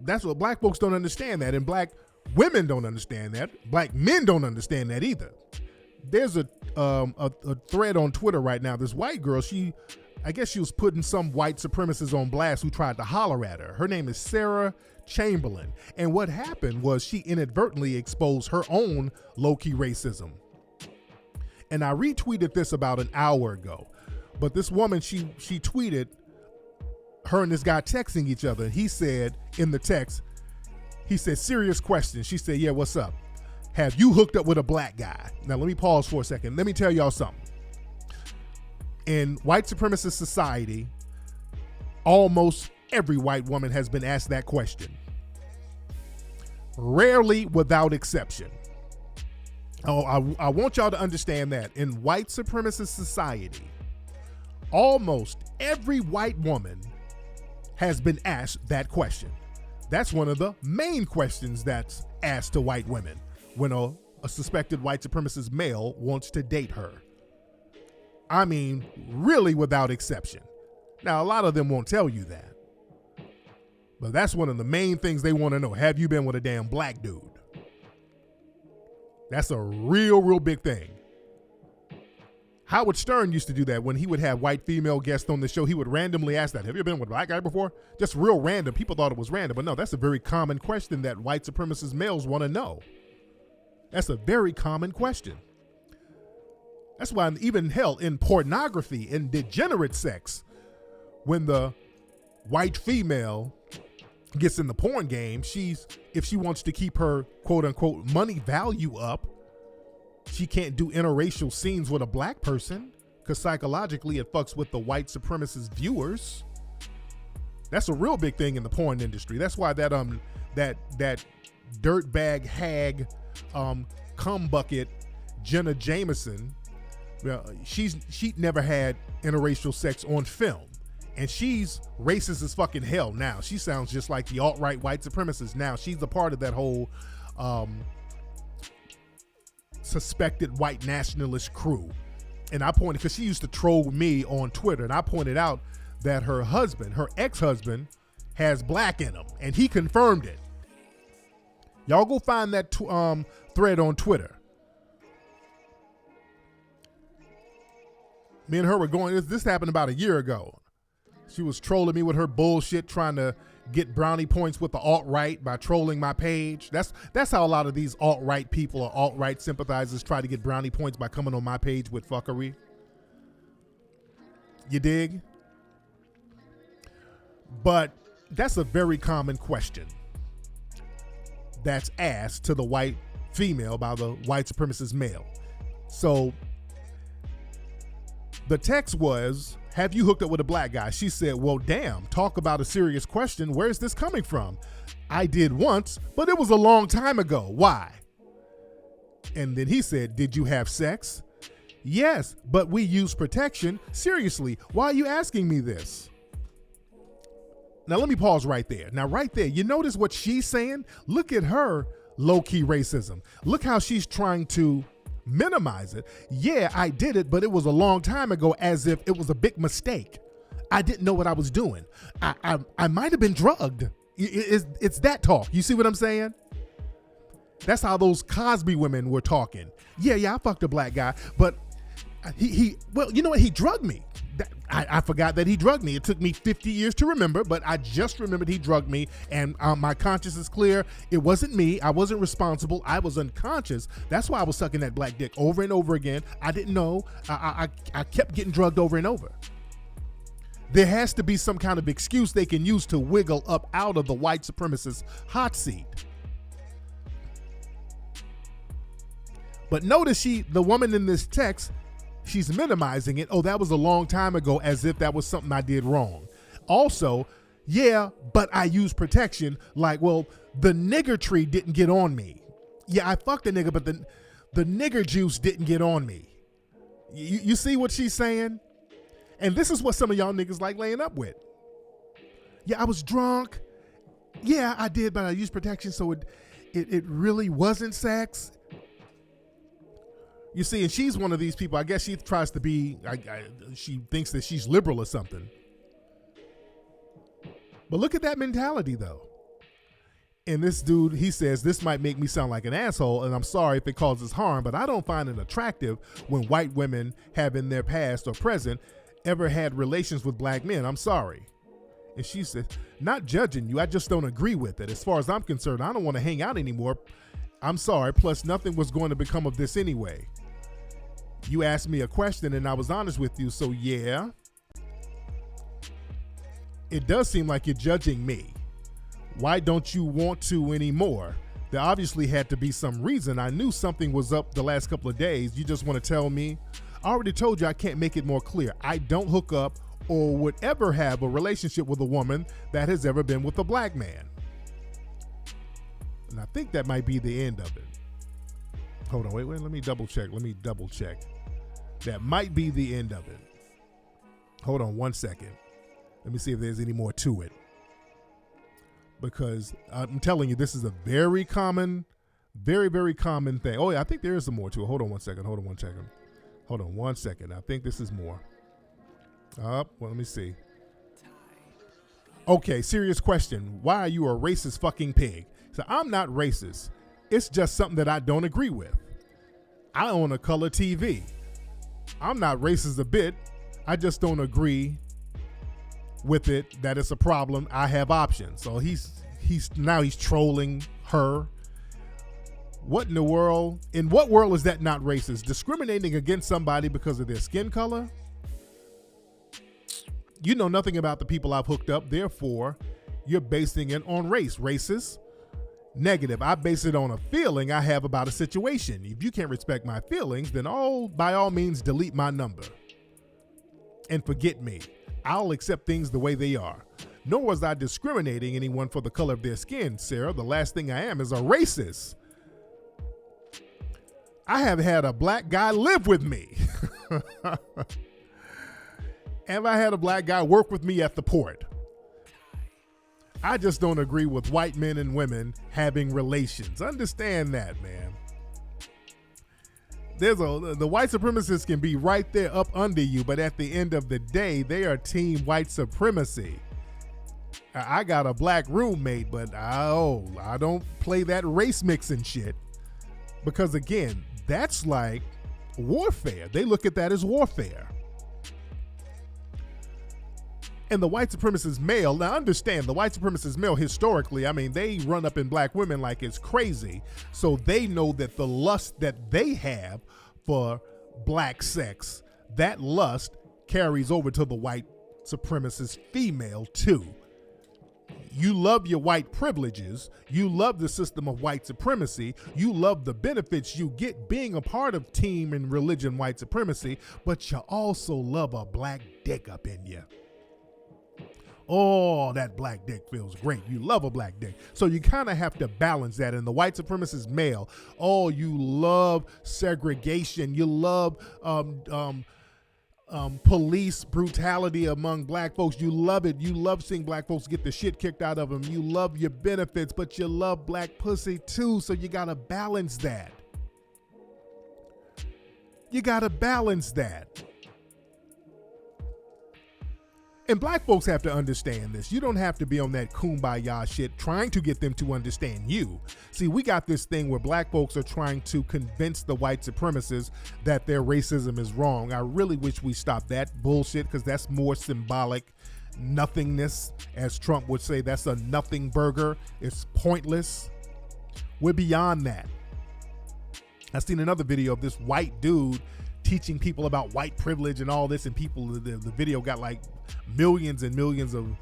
That's what black folks don't understand that, and black women don't understand that. Black men don't understand that either. There's a thread on Twitter right now. This white girl, I guess she was putting some white supremacists on blast who tried to holler at her. Her name is Sarah Chamberlain. And what happened was she inadvertently exposed her own low-key racism. And I retweeted this about an hour ago. But this woman, she tweeted her and this guy texting each other. He said in the text, he said, serious question. She said, yeah, what's up? Have you hooked up with a black guy? Now, let me pause for a second. Let me tell y'all something. In white supremacist society, almost every white woman has been asked that question. Rarely without exception. Oh, I want y'all to understand that. In white supremacist society, almost every white woman has been asked that question. That's one of the main questions that's asked to white women when a suspected white supremacist male wants to date her. I mean, really without exception. Now, a lot of them won't tell you that, but that's one of the main things they want to know. Have you been with a damn black dude? That's a real big thing. Howard Stern used to do that when he would have white female guests on the show. He would randomly ask that. Have you been with a black guy before? Just real random. People thought it was random, but no, that's a very common question that white supremacist males want to know. That's a very common question. That's why even hell, in pornography, in degenerate sex, when the white female gets in the porn game, if she wants to keep her quote unquote money value up, she can't do interracial scenes with a black person because psychologically it fucks with the white supremacist viewers. That's a real big thing in the porn industry. That's why that dirtbag hag cum bucket Jenna Jameson, she never had interracial sex on film. And she's racist as fucking hell now. She sounds just like the alt-right white supremacist now. She's a part of that whole suspected white nationalist crew. And I pointed, because she used to troll me on Twitter, and I pointed out that her ex-husband, has black in him, and he confirmed it. Y'all go find that thread on Twitter. Me and her were going, this happened about a year ago. She was trolling me with her bullshit, trying to get brownie points with the alt-right by trolling my page. That's how a lot of these alt-right people or alt-right sympathizers try to get brownie points, by coming on my page with fuckery. You dig? But that's a very common question that's asked to the white female by the white supremacist male. So the text was, have you hooked up with a black guy? She said, well, damn, talk about a serious question. Where's this coming from? I did once, but it was a long time ago. Why? And then he said, did you have sex? Yes, but we use protection. Seriously, why are you asking me this? Now, let me pause right there. Now, right there, you notice what she's saying? Look at her low-key racism. Look how she's trying to minimize it. Yeah, I did it, but it was a long time ago, as if it was a big mistake. I didn't know what I was doing. I might have been drugged. It's that talk. You see what I'm saying? That's how those Cosby women were talking. Yeah, I fucked a black guy, but well, you know what? He drugged me. I forgot that he drugged me. It took me 50 years to remember, but I just remembered he drugged me, and my conscience is clear. It wasn't me. I wasn't responsible. I was unconscious. That's why I was sucking that black dick over and over again. I didn't know. I kept getting drugged over and over. There has to be some kind of excuse they can use to wiggle up out of the white supremacist hot seat. But notice the woman in this text, she's minimizing it. Oh, that was a long time ago, as if that was something I did wrong. Also, yeah, but I use protection. Like, well, the nigger tree didn't get on me. Yeah, I fucked a nigga, but the nigger juice didn't get on me. You see what she's saying? And this is what some of y'all niggas like laying up with. Yeah, I was drunk. Yeah, I did, but I used protection, so it really wasn't sex. You see, and she's one of these people, I guess she tries to be, she thinks that she's liberal or something. But look at that mentality, though. And this dude, he says, this might make me sound like an asshole, and I'm sorry if it causes harm, but I don't find it attractive when white women have in their past or present ever had relations with black men. I'm sorry. And she said, not judging you, I just don't agree with it. As far as I'm concerned, I don't want to hang out anymore. I'm sorry, plus nothing was going to become of this anyway. You asked me a question and I was honest with you, so yeah. It does seem like you're judging me. Why don't you want to anymore? There obviously had to be some reason. I knew something was up the last couple of days. You just want to tell me? I already told you I can't make it more clear. I don't hook up or would ever have a relationship with a woman that has ever been with a black man. And I think that might be the end of it. Hold on, wait, let me double check. That might be the end of it. Hold on 1 second. Let me see if there's any more to it. Because I'm telling you, this is a very common, very, very common thing. Oh yeah, I think there is some more to it. Hold on 1 second. I think this is more. Well, let me see. Okay, serious question. Why are you a racist fucking pig? So I'm not racist. It's just something that I don't agree with. I own a color TV. I'm not racist a bit. I just don't agree with it, that it's a problem. I have options. So he's trolling her. What in the world? In what world is that not racist? Discriminating against somebody because of their skin color? You know nothing about the people I've hooked up. Therefore, You're basing it on race. Racist? Negative. I base it on a feeling I have about a situation. If you can't respect my feelings, then by all means delete my number and forget me. I'll accept things the way they are. Nor was I discriminating anyone for the color of their skin, Sarah. The last thing I am is a racist. I have had a black guy live with me. Have I had a black guy work with me at the port? I just don't agree with white men and women having relations. Understand that, man. The white supremacists can be right there up under you, but at the end of the day, they are team white supremacy. I got a black roommate, but I don't play that race mixing shit. Because again, that's like warfare. They look at that as warfare. And the white supremacist male, now understand, the white supremacist male historically, I mean, they run up in black women like it's crazy. So they know that the lust that they have for black sex, that lust carries over to the white supremacist female too. You love your white privileges. You love the system of white supremacy. You love the benefits you get being a part of team and religion white supremacy, but you also love a black dick up in you. Oh, that black dick feels great. You love a black dick. So you kind of have to balance that. And the white supremacist male, you love segregation. You love police brutality among black folks. You love it. You love seeing black folks get the shit kicked out of them. You love your benefits, but you love black pussy too. So you got to balance that. You got to balance that. And black folks have to understand this. You don't have to be on that kumbaya shit trying to get them to understand you. See, we got this thing where black folks are trying to convince the white supremacists that their racism is wrong. I really wish we stopped that bullshit because that's more symbolic nothingness. As Trump would say, that's a nothing burger. It's pointless. We're beyond that. I seen another video of this white dude teaching people about white privilege and all this, and people, the video got like millions and millions of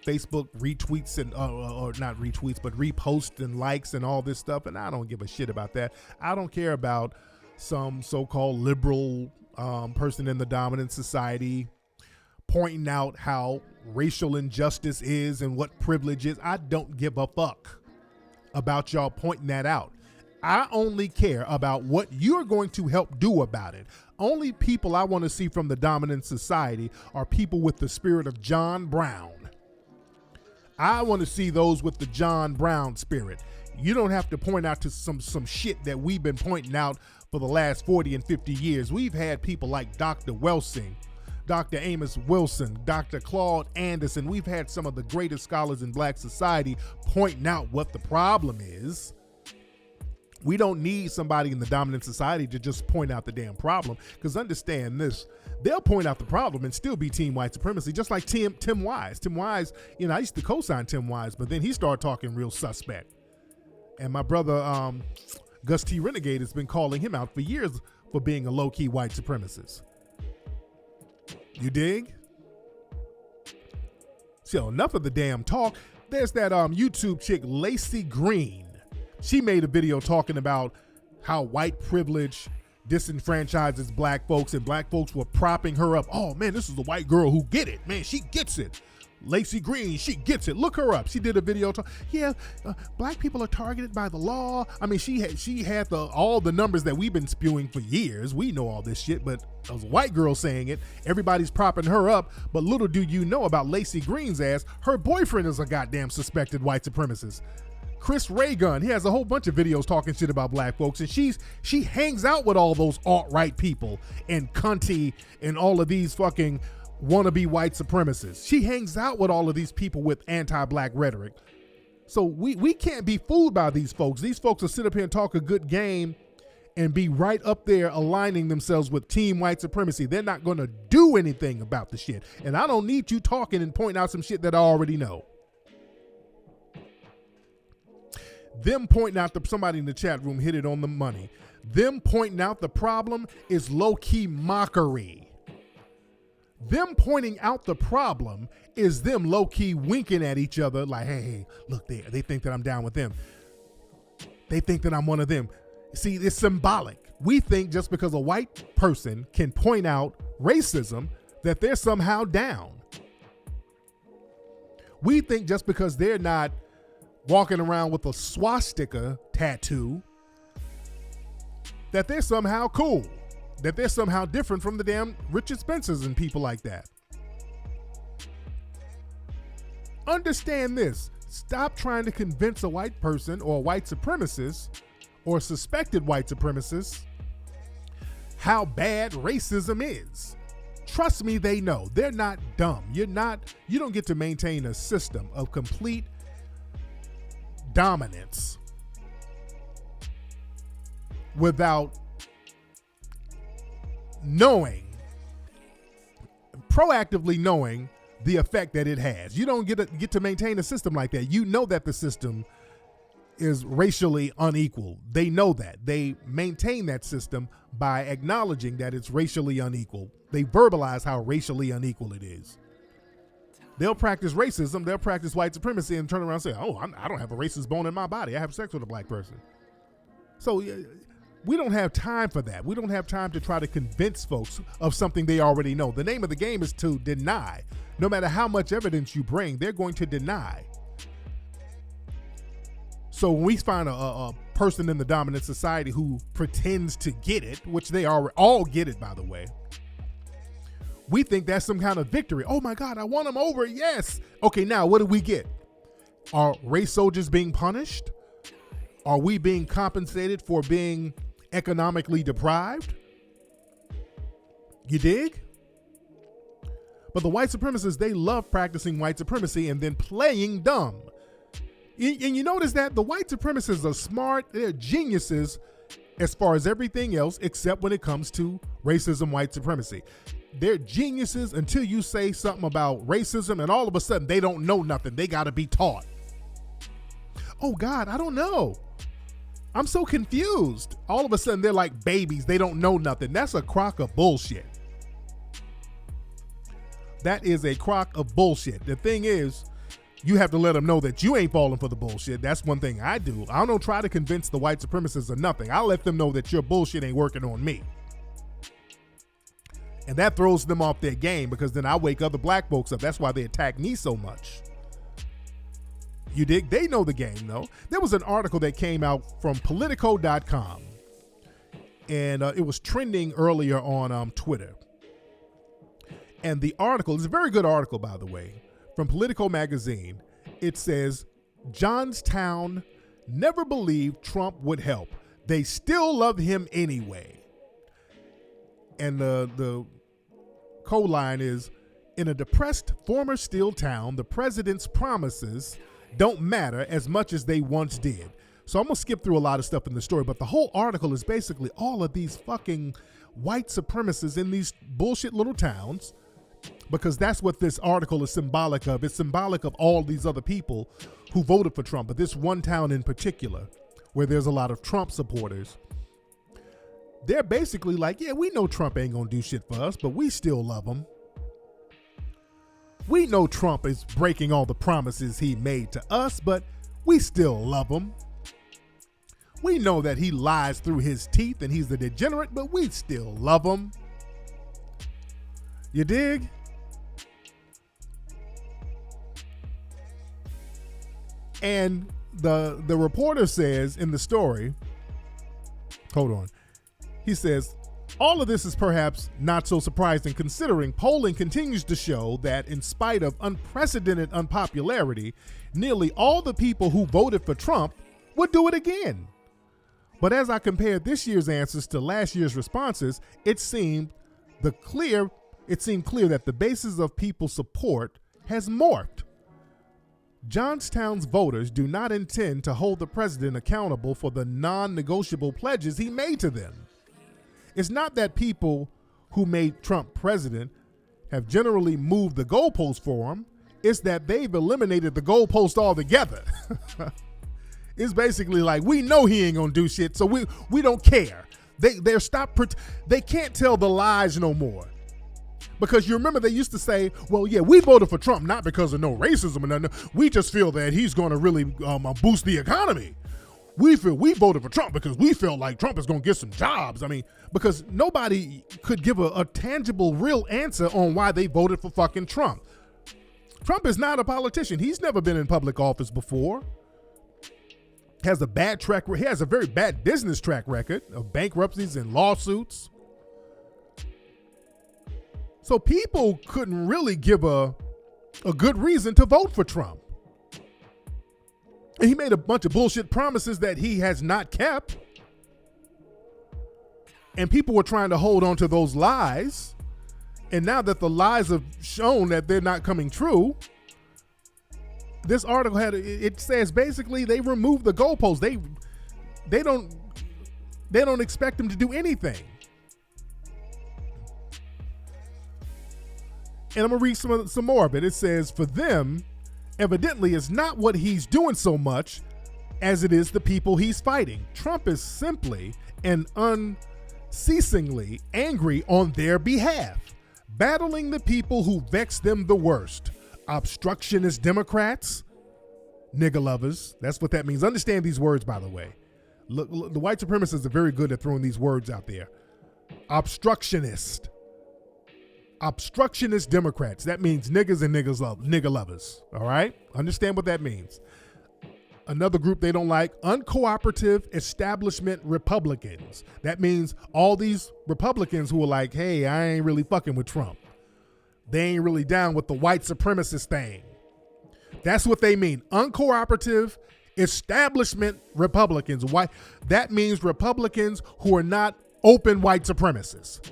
Facebook retweets and or not retweets, but reposts and likes and all this stuff. And I don't give a shit about that. I don't care about some so-called liberal person in the dominant society pointing out how racial injustice is and what privilege is. I don't give a fuck about y'all pointing that out. I only care about what you're going to help do about it. Only people I want to see from the dominant society are people with the spirit of John Brown. I want to see those with the John Brown spirit. You don't have to point out to some shit that we've been pointing out for the last 40 and 50 years. We've had people like Dr. Welsing, Dr. Amos Wilson, Dr. Claude Anderson. We've had some of the greatest scholars in black society pointing out what the problem is. We don't need somebody in the dominant society to just point out the damn problem, because understand this, they'll point out the problem and still be team white supremacy, just like Tim Wise. Tim Wise, I used to co-sign Tim Wise, but then he started talking real suspect. And my brother, Gus T. Renegade, has been calling him out for years for being a low-key white supremacist. You dig? So enough of the damn talk. There's that YouTube chick, Lacey Green. She made a video talking about how white privilege disenfranchises black folks, and black folks were propping her up. Oh man, this is a white girl who get it. Man, she gets it. Lacey Green, she gets it. Look her up. She did a video. Black people are targeted by the law. I mean, she had all the numbers that we've been spewing for years. We know all this shit, but as a white girl saying it, everybody's propping her up. But little do you know about Lacey Green's ass, her boyfriend is a goddamn suspected white supremacist. Chris Raygun, he has a whole bunch of videos talking shit about black folks, and she hangs out with all those alt-right people and cunty and all of these fucking wannabe white supremacists. She hangs out with all of these people with anti-black rhetoric. So we can't be fooled by these folks. These folks will sit up here and talk a good game and be right up there aligning themselves with team white supremacy. They're not going to do anything about the shit. And I don't need you talking and pointing out some shit that I already know. Them pointing out somebody in the chat room hit it on the money. Them pointing out the problem is low-key mockery. Them pointing out the problem is them low-key winking at each other like, hey, look there. They think that I'm down with them. They think that I'm one of them. See, it's symbolic. We think just because a white person can point out racism that they're somehow down. We think just because they're not walking around with a swastika tattoo that they're somehow cool, that they're somehow different from the damn Richard Spencers and people like that. Understand this. Stop trying to convince a white person or a white supremacist or suspected white supremacist how bad racism is. Trust me, they know. They're not dumb. You don't get to maintain a system of complete dominance without proactively knowing the effect that it has. You don't get to maintain a system like that. You know that the system is racially unequal. They know that. They maintain that system by acknowledging that it's racially unequal. They verbalize how racially unequal it is. They'll practice racism, they'll practice white supremacy and turn around and say, oh, I don't have a racist bone in my body. I have sex with a black person. So we don't have time for that. We don't have time to try to convince folks of something they already know. The name of the game is to deny. No matter how much evidence you bring, they're going to deny. So when we find a person in the dominant society who pretends to get it, which they all get it, by the way, we think that's some kind of victory. Oh my God, I won them over. Yes. Okay, now what do we get? Are race soldiers being punished? Are we being compensated for being economically deprived? You dig? But the white supremacists, they love practicing white supremacy and then playing dumb. And you notice that the white supremacists are smart, they're geniuses as far as everything else except when it comes to racism, white supremacy. They're geniuses until you say something about racism and all of a sudden they don't know nothing. They got to be taught. Oh God, I don't know. I'm so confused. All of a sudden they're like babies. They don't know nothing. That's a crock of bullshit. That is a crock of bullshit. The thing is, you have to let them know that you ain't falling for the bullshit. That's one thing I do. I don't try to convince the white supremacists of nothing. I let them know that your bullshit ain't working on me. And that throws them off their game because then I wake other black folks up. That's why they attack me so much. You dig? They know the game, though. There was an article that came out from Politico.com, and it was trending earlier on Twitter. And the article is a very good article, by the way, from Politico magazine. It says, Johnstown never believed Trump would help. They still love him anyway. And the co-line is, in a depressed former steel town, the president's promises don't matter as much as they once did. So I'm going to skip through a lot of stuff in the story, but the whole article is basically all of these fucking white supremacists in these bullshit little towns, because that's what this article is symbolic of. It's symbolic of all these other people who voted for Trump, but this one town in particular where there's a lot of Trump supporters. They're basically like, yeah, we know Trump ain't gonna do shit for us, but we still love him. We know Trump is breaking all the promises he made to us, but we still love him. We know that he lies through his teeth and he's a degenerate, but we still love him. You dig? And the reporter says in the story, hold on. He says, all of this is perhaps not so surprising considering polling continues to show that in spite of unprecedented unpopularity, nearly all the people who voted for Trump would do it again. But as I compared this year's answers to last year's responses, it seemed clear that the basis of people's support has morphed. Johnstown's voters do not intend to hold the president accountable for the non-negotiable pledges he made to them. It's not that people who made Trump president have generally moved the goalpost for him. It's that they've eliminated the goalpost altogether. It's basically like, we know he ain't gonna do shit, so we don't care. They can't tell the lies no more. Because you remember they used to say, well, yeah, we voted for Trump not because of no racism or nothing. We just feel that he's going to really boost the economy. We voted for Trump because we feel like Trump is going to get some jobs. I mean, because nobody could give a tangible, real answer on why they voted for fucking Trump. Trump is not a politician. He's never been in public office before. He has a very bad business track record of bankruptcies and lawsuits. So people couldn't really give a good reason to vote for Trump. And he made a bunch of bullshit promises that he has not kept. And people were trying to hold on to those lies. And now that the lies have shown that they're not coming true, this article it says basically they removed the goalposts. They don't expect him to do anything. And I'm going to read some more of it. It says, for them, evidently, it's not what he's doing so much as it is the people he's fighting. Trump is simply and unceasingly angry on their behalf, battling the people who vex them the worst. Obstructionist Democrats, nigger lovers. That's what that means. Understand these words, by the way. Look, the white supremacists are very good at throwing these words out there. Obstructionist Democrats. That means nigger lovers. All right? Understand what that means. Another group they don't like, uncooperative establishment Republicans. That means all these Republicans who are like, hey, I ain't really fucking with Trump. They ain't really down with the white supremacist thing. That's what they mean. Uncooperative establishment Republicans. Why? That means Republicans who are not open white supremacists.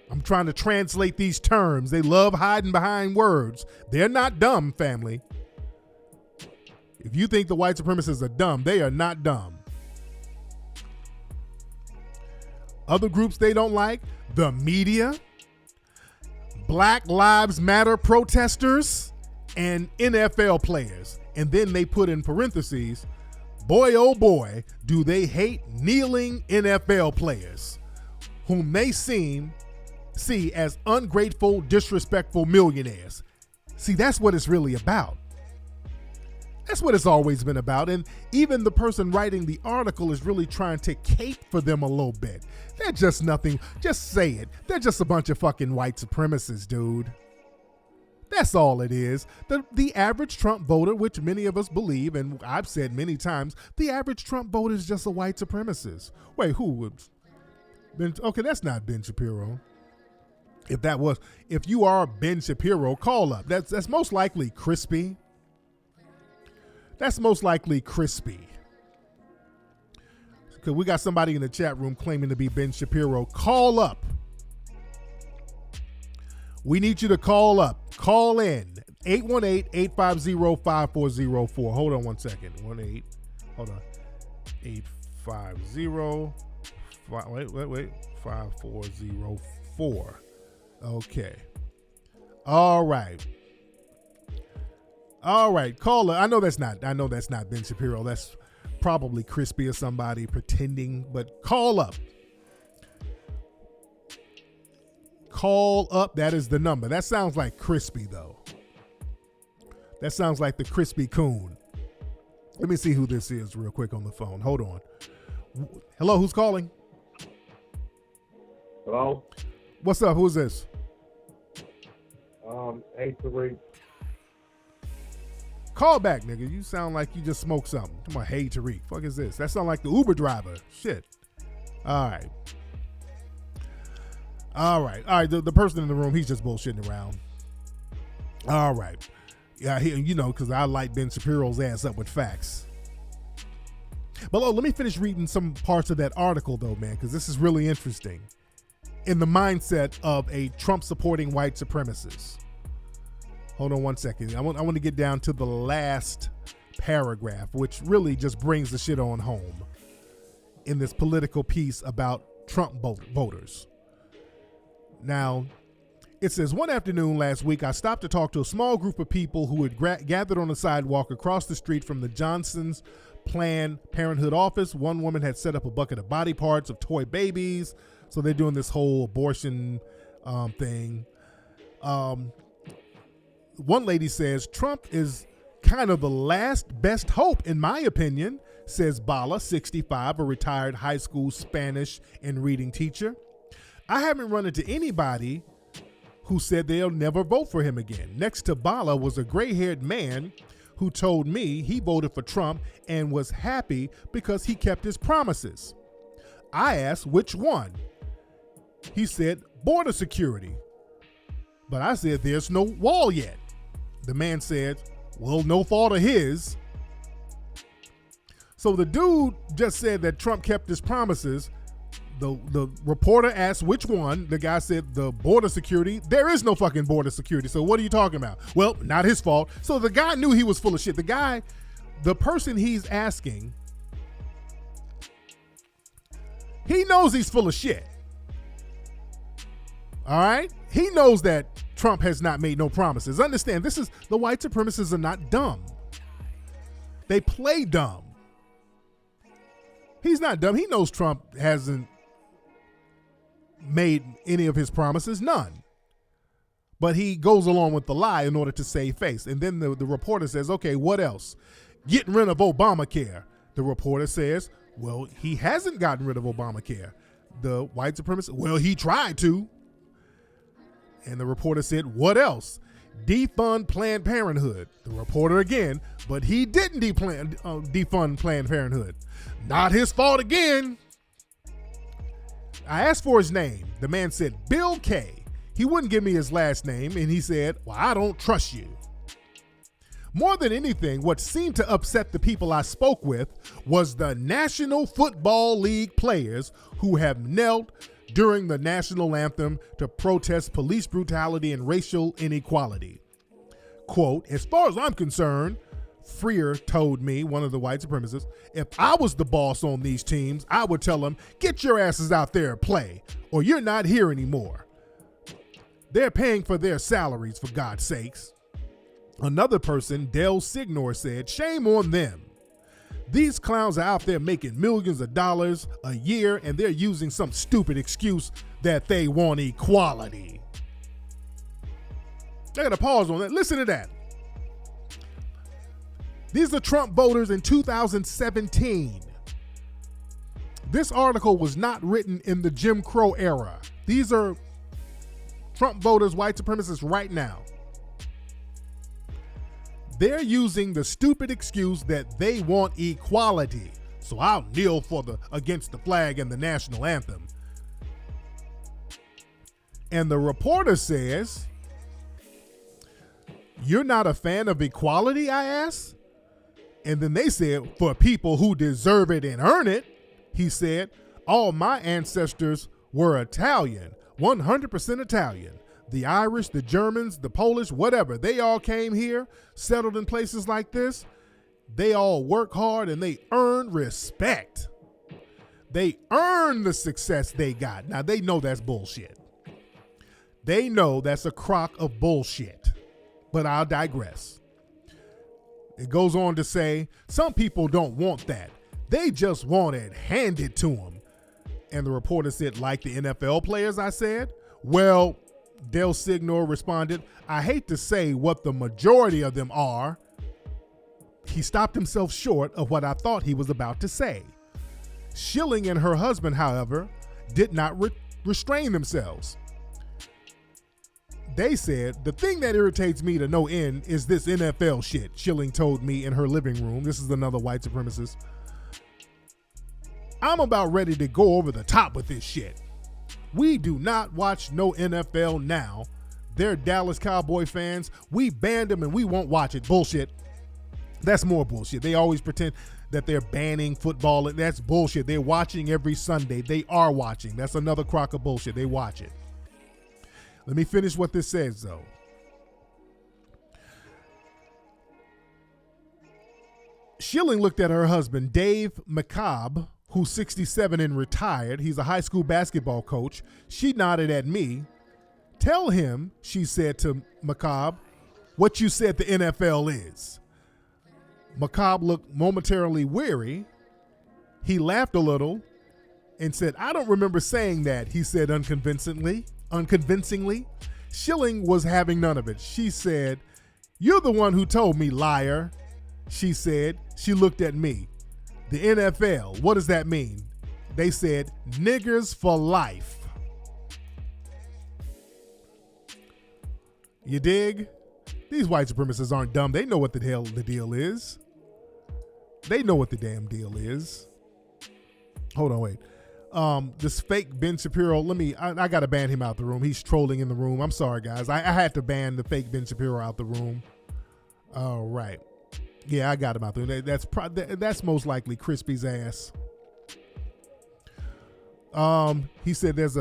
I'm trying to translate these terms. They love hiding behind words. They're not dumb, family. If you think the white supremacists are dumb, they are not dumb. Other groups they don't like, the media, Black Lives Matter protesters, and NFL players. And then they put in parentheses, boy, oh boy, do they hate kneeling NFL players, whom they see as ungrateful, disrespectful millionaires. See, that's what it's really about. That's what it's always been about. And even the person writing the article is really trying to cape for them a little bit. They're just nothing. Just say it. They're just a bunch of fucking white supremacists, dude. That's all it is. The average Trump voter, which many of us believe, and I've said many times, the average Trump voter is just a white supremacist. Wait, who would? Okay, that's not Ben Shapiro. If you are Ben Shapiro, call up. That's most likely Crispy. That's most likely Crispy. Because we got somebody in the chat room claiming to be Ben Shapiro. Call up. We need you to call up. Call in. 818-850-5404. Hold on one second. 850. Wait. 5404. Okay. All right, caller. I know that's not Ben Shapiro. That's probably Crispy or somebody pretending, but call up. Call up. That is the number. That sounds like Crispy, though. That sounds like the Crispy Coon. Let me see who this is real quick on the phone. Hold on. Hello, who's calling? Hello? What's up? Who's this? Hey, Tariq. Call back, nigga. You sound like you just smoked something. Come on, hey, Tariq. Fuck is this? That sound like the Uber driver. Shit. All right. The person in the room, he's just bullshitting around. All right. Yeah, because I light Ben Shapiro's ass up with facts. But let me finish reading some parts of that article, though, man, because this is really interesting. In the mindset of a Trump-supporting white supremacist. Hold on one second. I want to get down to the last paragraph, which really just brings the shit on home in this political piece about Trump voters. Now, It says, one afternoon last week, I stopped to talk to a small group of people who had gathered on the sidewalk across the street from the Johnson's Planned Parenthood office. One woman had set up a bucket of body parts of toy babies. So they're doing this whole abortion thing. One lady says, Trump is kind of the last best hope, in my opinion, says Bala, 65, a retired high school Spanish and reading teacher. I haven't run into anybody who said they'll never vote for him again. Next to Bala was a gray-haired man who told me he voted for Trump and was happy because he kept his promises. I asked which one. He said border security. But I said there's no wall yet. The man said, well, no fault of his. So the dude just said that Trump kept his promises. The reporter asked which one. The guy said the border security. There is no fucking border security. So what are you talking about? Well, not his fault. So the guy knew he was full of shit. The person he's asking, he knows he's full of shit. All right? He knows that Trump has not made no promises. Understand, the white supremacists are not dumb. They play dumb. He's not dumb. He knows Trump hasn't made any of his promises, none. But he goes along with the lie in order to save face. And then the reporter says, okay, what else? Getting rid of Obamacare. The reporter says, well, he hasn't gotten rid of Obamacare. The white supremacist, well, he tried to. And the reporter said, what else? Defund Planned Parenthood. The reporter again, but he didn't defund Planned Parenthood. Not his fault again. I asked for his name. The man said, Bill K. He wouldn't give me his last name, and he said, well, I don't trust you. More than anything, what seemed to upset the people I spoke with was the National Football League players who have knelt during the national anthem to protest police brutality and racial inequality. Quote, as far as I'm concerned, Freer told me, one of the white supremacists, if I was the boss on these teams, I would tell them, get your asses out there and play, or you're not here anymore. They're paying for their salaries, for God's sakes. Another person, Del Signor, said, shame on them. These clowns are out there making millions of dollars a year, and they're using some stupid excuse that they want equality. I gotta pause on that. Listen to that. These are Trump voters in 2017. This article was not written in the Jim Crow era. These are Trump voters, white supremacists right now. They're using the stupid excuse that they want equality. So I'll kneel against the flag and the national anthem. And the reporter says, you're not a fan of equality, I asked? And then they said, for people who deserve it and earn it, he said, all my ancestors were Italian, 100% Italian. The Irish, the Germans, the Polish, whatever, they all came here, settled in places like this. They all work hard and they earn respect. They earn the success they got. Now, they know that's bullshit. They know that's a crock of bullshit. But I'll digress. It goes on to say, some people don't want that. They just want it handed to them. And the reporter said, like the NFL players, I said. Well, Del Signor responded, I hate to say what the majority of them are. He stopped himself short of what I thought he was about to say. Schilling and her husband, however, did not restrain themselves. They said, the thing that irritates me to no end is this NFL shit, Schilling told me in her living room. This is another white supremacist. I'm about ready to go over the top with this shit. We do not watch no NFL now. They're Dallas Cowboy fans. We banned them and we won't watch it. Bullshit. That's more bullshit. They always pretend that they're banning football. That's bullshit. They're watching every Sunday. They are watching. That's another crock of bullshit. They watch it. Let me finish what this says, though. Schilling looked at her husband, Dave McCobb, who's 67 and retired. He's a high school basketball coach. She nodded at me. Tell him, she said to Macabre, what you said the NFL is. Macabre looked momentarily weary. He laughed a little and said, I don't remember saying that, he said unconvincingly. Schilling was having none of it. She said, you're the one who told me, liar, she said. She looked at me. The NFL, what does that mean? They said, niggers for life. You dig? These white supremacists aren't dumb. They know what the hell the deal is. They know what the damn deal is. Hold on, wait. This fake Ben Shapiro, I got to ban him out the room. He's trolling in the room. I'm sorry, guys. I had to ban the fake Ben Shapiro out the room. All right. Yeah, I got him out there. That's most likely Crispy's ass. He said I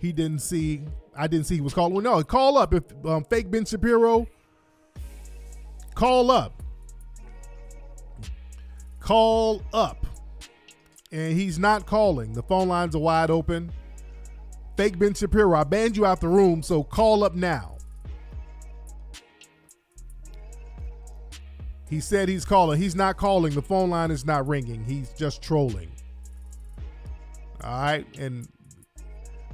didn't see he was calling. Well, no, call up. If fake Ben Shapiro, call up. Call up. And he's not calling. The phone lines are wide open. Fake Ben Shapiro, I banned you out the room, so call up now. He said he's calling. He's not calling. The phone line is not ringing. He's just trolling. All right. And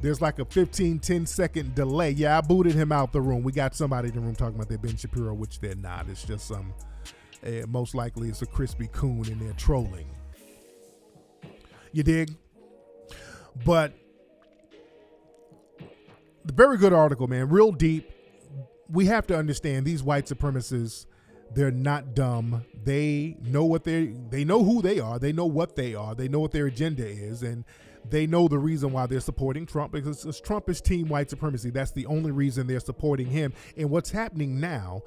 there's like a 10 second delay. Yeah, I booted him out the room. We got somebody in the room talking about their Ben Shapiro, which they're not. It's just some, most likely it's a crispy coon and they're trolling. You dig? But the very good article, man, real deep. We have to understand these white supremacists, they're not dumb. They know they know who they are. They know what they are. They know what their agenda is. And they know the reason why they're supporting Trump, because Trump is team white supremacy. That's the only reason they're supporting him. And what's happening now,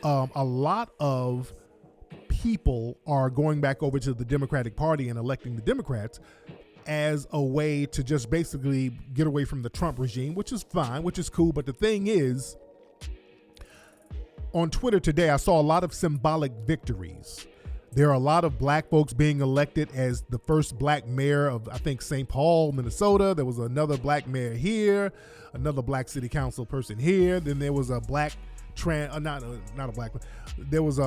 a lot of people are going back over to the Democratic Party and electing the Democrats as a way to just basically get away from the Trump regime, which is fine, which is cool. But the thing is, on Twitter today, I saw a lot of symbolic victories. There are a lot of black folks being elected as the first black mayor of, I think, St. Paul, Minnesota. There was another black mayor here, another black city council person here. Then there was a black not a black, there was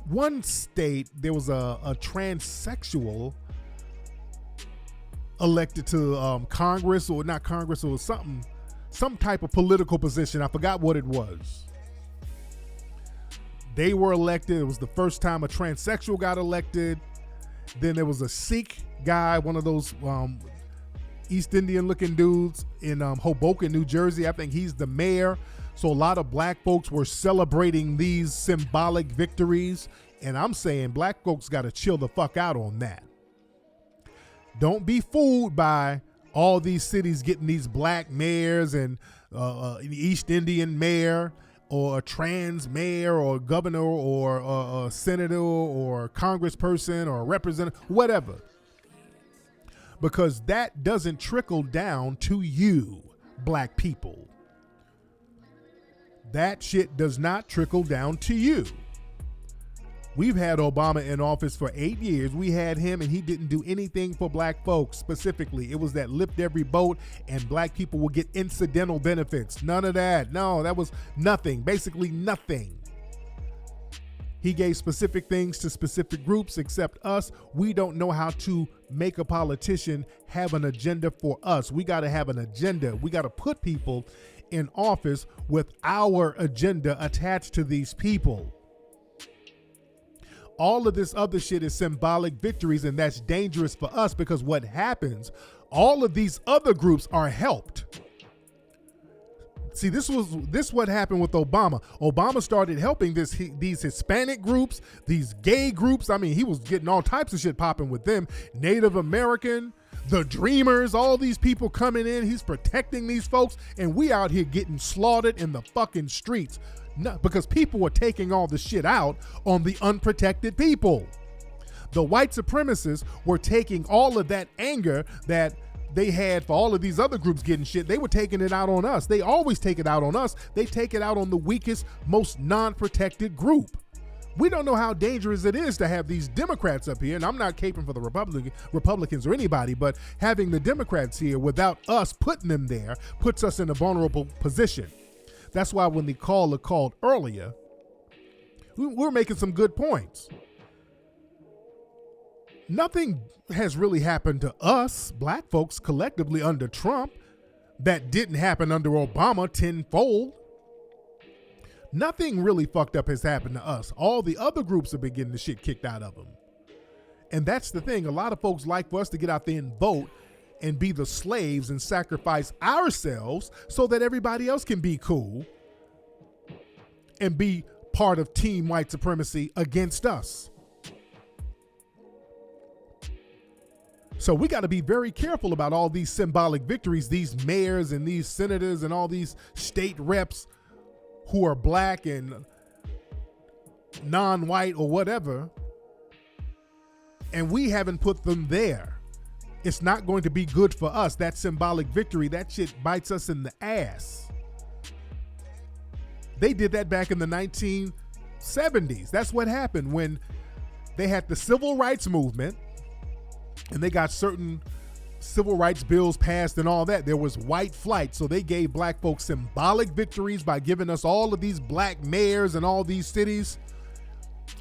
one state, there was a transsexual elected to Congress, or not Congress, or some type of political position. I forgot what it was. They were elected. It was the first time a transsexual got elected. Then there was a Sikh guy, one of those East Indian looking dudes in Hoboken, New Jersey. I think he's the mayor. So a lot of black folks were celebrating these symbolic victories. And I'm saying black folks got to chill the fuck out on that. Don't be fooled by all these cities getting these black mayors and an East Indian mayor, or a trans mayor, or governor, or a senator, or congressperson, or representative, whatever. Because that doesn't trickle down to you, black people. That shit does not trickle down to you. We've had Obama in office for 8 years. We had him, and he didn't do anything for black folks specifically. It was that lift every boat and black people will get incidental benefits. None of that. No, that was nothing. Basically nothing. He gave specific things to specific groups except us. We don't know how to make a politician have an agenda for us. We got to have an agenda. We got to put people in office with our agenda attached to these people. All of this other shit is symbolic victories, and that's dangerous for us, because what happens, all of these other groups are helped. See, this what happened with Obama. Obama started helping these Hispanic groups, these gay groups. I mean, he was getting all types of shit popping with them. Native American, the Dreamers, all these people coming in. He's protecting these folks, and we out here getting slaughtered in the fucking streets. No, because people were taking all the shit out on the unprotected people. The white supremacists were taking all of that anger that they had for all of these other groups getting shit. They were taking it out on us. They always take it out on us. They take it out on the weakest, most non-protected group. We don't know how dangerous it is to have these Democrats up here, and I'm not caping for the Republicans or anybody, but having the Democrats here without us putting them there puts us in a vulnerable position. That's why when the caller called earlier, we're making some good points. Nothing has really happened to us, black folks, collectively under Trump that didn't happen under Obama tenfold. Nothing really fucked up has happened to us. All the other groups have been getting the shit kicked out of them. And that's the thing. A lot of folks like for us to get out there and vote and be the slaves and sacrifice ourselves so that everybody else can be cool and be part of team white supremacy against us. So we got to be very careful about all these symbolic victories, these mayors and these senators and all these state reps who are black and non-white or whatever, and we haven't put them there. It's not going to be good for us. That symbolic victory, that shit bites us in the ass. They did that back in the 1970s. That's what happened when they had the civil rights movement and they got certain civil rights bills passed and all that. There was white flight, so they gave black folks symbolic victories by giving us all of these black mayors and all these cities.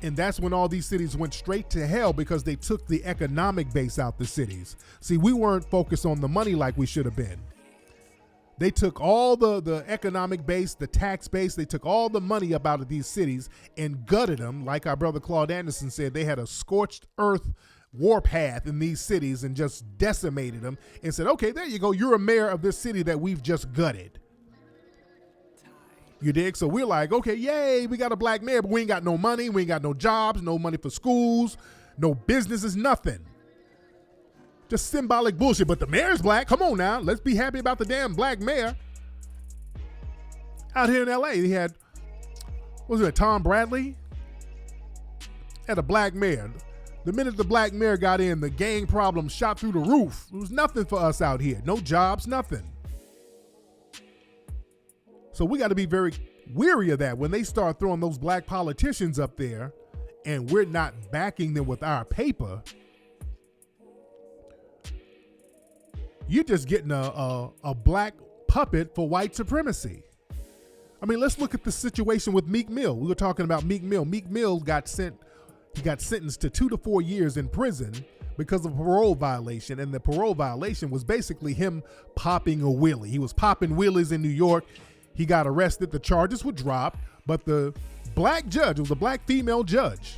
And that's when all these cities went straight to hell because they took the economic base out the cities. See, we weren't focused on the money like we should have been. They took all the economic base, the tax base, they took all the money up out of these cities and gutted them. Like our brother Claude Anderson said, they had a scorched earth warpath in these cities and just decimated them and said, okay, there you go. You're a mayor of this city that we've just gutted. You dig? So we're like, okay, yay, we got a black mayor, but we ain't got no money. We ain't got no jobs, no money for schools, no businesses, nothing. Just symbolic bullshit. But the mayor's black. Come on now. Let's be happy about the damn black mayor. Out here in LA, he had, what was it, Tom Bradley? Had a black mayor. The minute the black mayor got in, the gang problem shot through the roof. It was nothing for us out here. No jobs, nothing. So we got to be very weary of that when they start throwing those black politicians up there and we're not backing them with our paper. You're just getting a black puppet for white supremacy. I mean, let's look at the situation with Meek Mill. We were talking about Meek Mill. Meek Mill got sentenced to 2 to 4 years in prison because of a parole violation. And the parole violation was basically him popping a wheelie. He was popping wheelies in New York. He got arrested. The charges were dropped, but the black judge, it was a black female judge,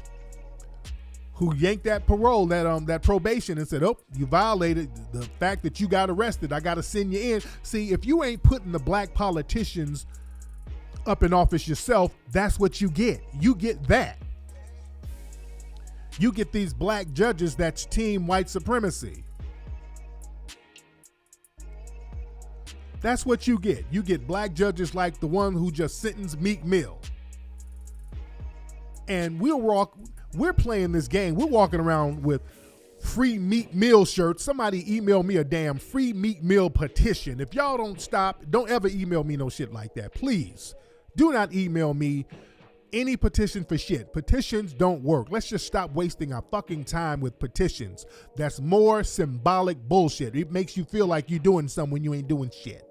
who yanked that parole, that probation, and said, oh, you violated the fact that you got arrested. I got to send you in. See, if you ain't putting the black politicians up in office yourself, that's what you get. You get that. You get these black judges that's team white supremacy. That's what you get. You get black judges like the one who just sentenced Meek Mill. And we're playing this game. We're walking around with free Meek Mill shirts. Somebody email me a damn free Meek Mill petition. If y'all don't stop, don't ever email me no shit like that. Please do not email me any petition for shit. Petitions don't work. Let's just stop wasting our fucking time with petitions. That's more symbolic bullshit. It makes you feel like you're doing something when you ain't doing shit.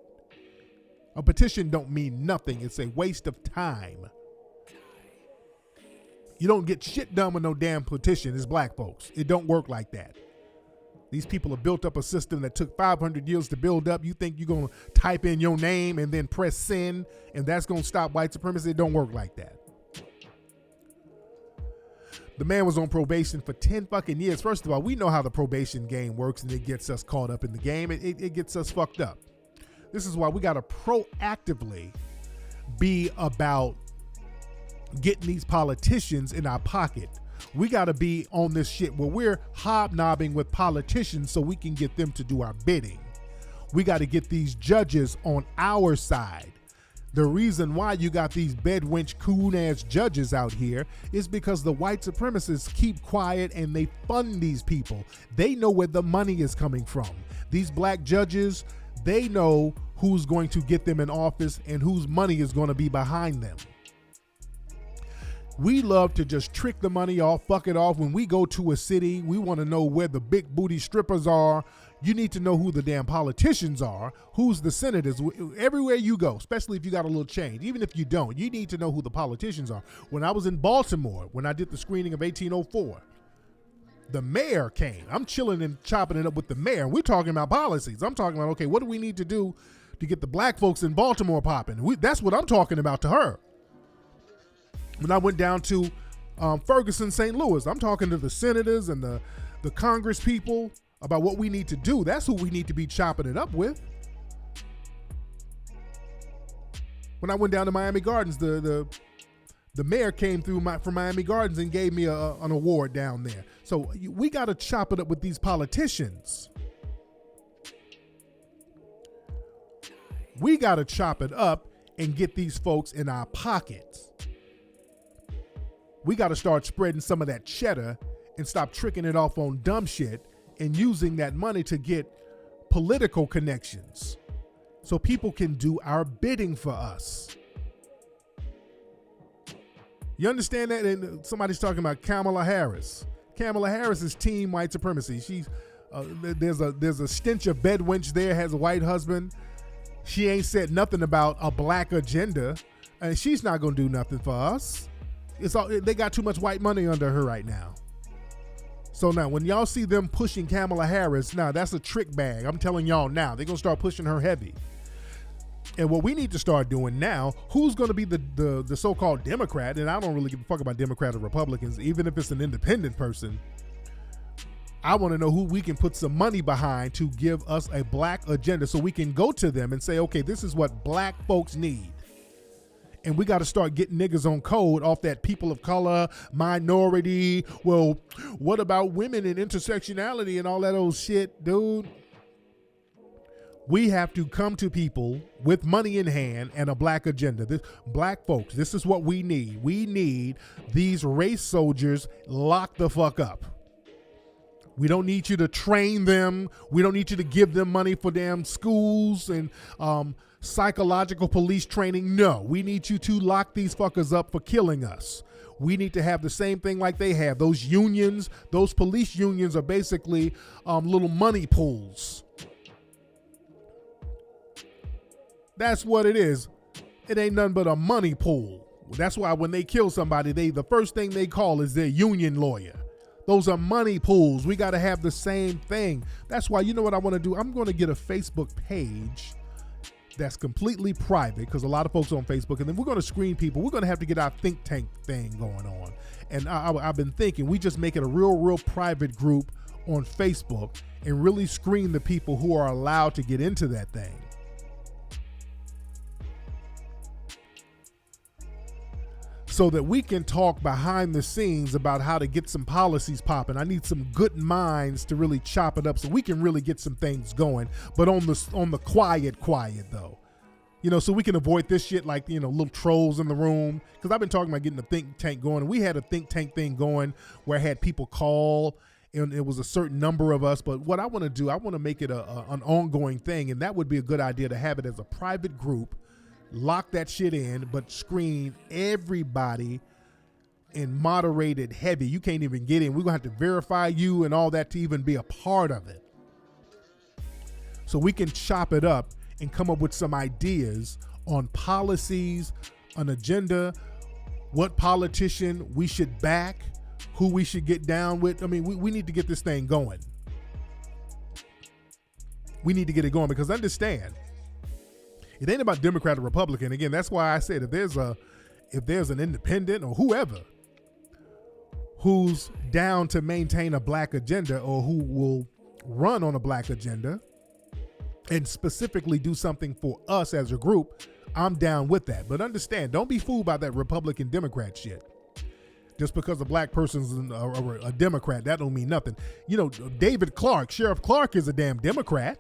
A petition don't mean nothing. It's a waste of time. You don't get shit done with no damn petition as black folks. It don't work like that. These people have built up a system that took 500 years to build up. You think you're going to type in your name and then press send and that's going to stop white supremacy? It don't work like that. The man was on probation for 10 fucking years. First of all, we know how the probation game works and it gets us caught up in the game. It gets us fucked up. This is why we got to proactively be about getting these politicians in our pocket. We got to be on this shit where we're hobnobbing with politicians so we can get them to do our bidding. We got to get these judges on our side. The reason why you got these bedwench coon-ass judges out here is because the white supremacists keep quiet and they fund these people. They know where the money is coming from. These black judges, they know who's going to get them in office and whose money is going to be behind them. We love to just trick the money off, fuck it off. When we go to a city, we want to know where the big booty strippers are. You need to know who the damn politicians are, who's the senators. Everywhere you go, especially if you got a little change, even if you don't, you need to know who the politicians are. When I was in Baltimore, when I did the screening of 1804, the mayor came. I'm chilling and chopping it up with the mayor, and we're talking about policies. I'm talking about, okay, what do we need to do to get the black folks in Baltimore popping? That's what I'm talking about to her. When I went down to Ferguson, St. Louis, I'm talking to the senators and the Congress people about what we need to do. That's who we need to be chopping it up with. When I went down to Miami Gardens, the mayor came through from Miami Gardens and gave me an award down there. So we got to chop it up with these politicians. We got to chop it up and get these folks in our pockets. We got to start spreading some of that cheddar and stop tricking it off on dumb shit and using that money to get political connections so people can do our bidding for us. You understand that? And somebody's talking about Kamala Harris. Kamala Harris is team white supremacy. She's there's a stench of bedwench there, has a white husband. She ain't said nothing about a black agenda, and she's not gonna do nothing for us. They got too much white money under her right now. So now when y'all see them pushing Kamala Harris, that's a trick bag. I'm telling y'all now, they're gonna start pushing her heavy. And what we need to start doing now, who's going to be the so-called Democrat, and I don't really give a fuck about Democrats or Republicans, even if it's an independent person. I want to know who we can put some money behind to give us a black agenda so we can go to them and say, okay, this is what black folks need. And we got to start getting niggas on code off that people of color, minority. Well, what about women and intersectionality and all that old shit, dude? We have to come to people with money in hand and a black agenda. Black folks, this is what we need. We need these race soldiers locked the fuck up. We don't need you to train them. We don't need you to give them money for damn schools and psychological police training. No, we need you to lock these fuckers up for killing us. We need to have the same thing like they have. Those unions, those police unions are basically little money pools. That's what it is. It ain't nothing but a money pool. That's why when they kill somebody, the first thing they call is their union lawyer. Those are money pools. We got to have the same thing. That's why, you know what I want to do? I'm going to get a Facebook page that's completely private, because a lot of folks on Facebook, and then we're going to screen people. We're going to have to get our think tank thing going on. And I've been thinking we just make it a real private group on Facebook and really screen the people who are allowed to get into that thing. So that we can talk behind the scenes about how to get some policies popping. I need some good minds to really chop it up so we can really get some things going, but on the quiet though. You know, so we can avoid this shit like, you know, little trolls in the room. Because I've been talking about getting the think tank going, and we had a think tank thing going where I had people call, and it was a certain number of us. But what I want to do, I want to make it an ongoing thing, and that would be a good idea to have it as a private group. Lock that shit in, but screen everybody and moderated heavy. You can't even get in. We're going to have to verify you and all that to even be a part of it. So we can chop it up and come up with some ideas on policies, an agenda, what politician we should back, who we should get down with. I mean, we need to get this thing going. We need to get it going, because understand, it ain't about Democrat or Republican. Again, that's why I said if there's an independent or whoever who's down to maintain a black agenda, or who will run on a black agenda and specifically do something for us as a group, I'm down with that. But understand, don't be fooled by that Republican Democrat shit. Just because a black person's a Democrat, that don't mean nothing. You know, David Clark, Sheriff Clark, is a damn Democrat.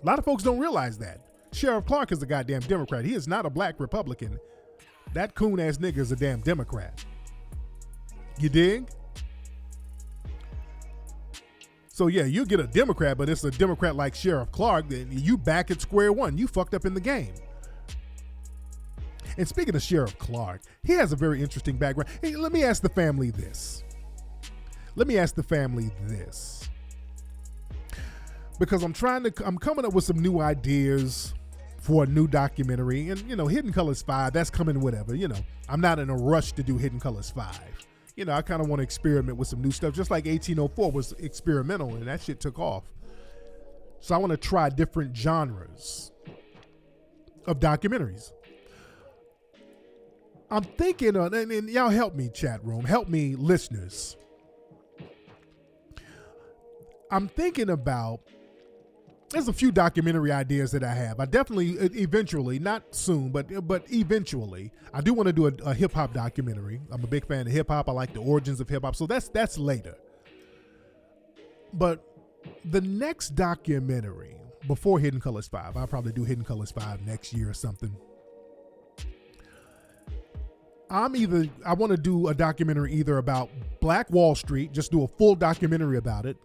A lot of folks don't realize that. Sheriff Clark is a goddamn Democrat. He is not a black Republican. That coon ass nigga is a damn Democrat. You dig? So yeah, you get a Democrat, but it's a Democrat like Sheriff Clark, then you back at square one. You fucked up in the game. And speaking of Sheriff Clark, he has a very interesting background. Hey, let me ask the family this. Because I'm coming up with some new ideas for a new documentary. And, Hidden Colors 5, that's coming whatever. I'm not in a rush to do Hidden Colors 5. I kind of want to experiment with some new stuff, just like 1804 was experimental and that shit took off. So I want to try different genres of documentaries. I'm thinking and y'all help me, chat room, help me, listeners. I'm thinking about, there's a few documentary ideas that I have. I definitely, eventually, not soon, but eventually, I do want to do a hip hop documentary. I'm a big fan of hip hop. I like the origins of hip hop. So that's later. But the next documentary before Hidden Colors 5, I'll probably do Hidden Colors 5 next year or something. I want to do a documentary either about Black Wall Street, just do a full documentary about it.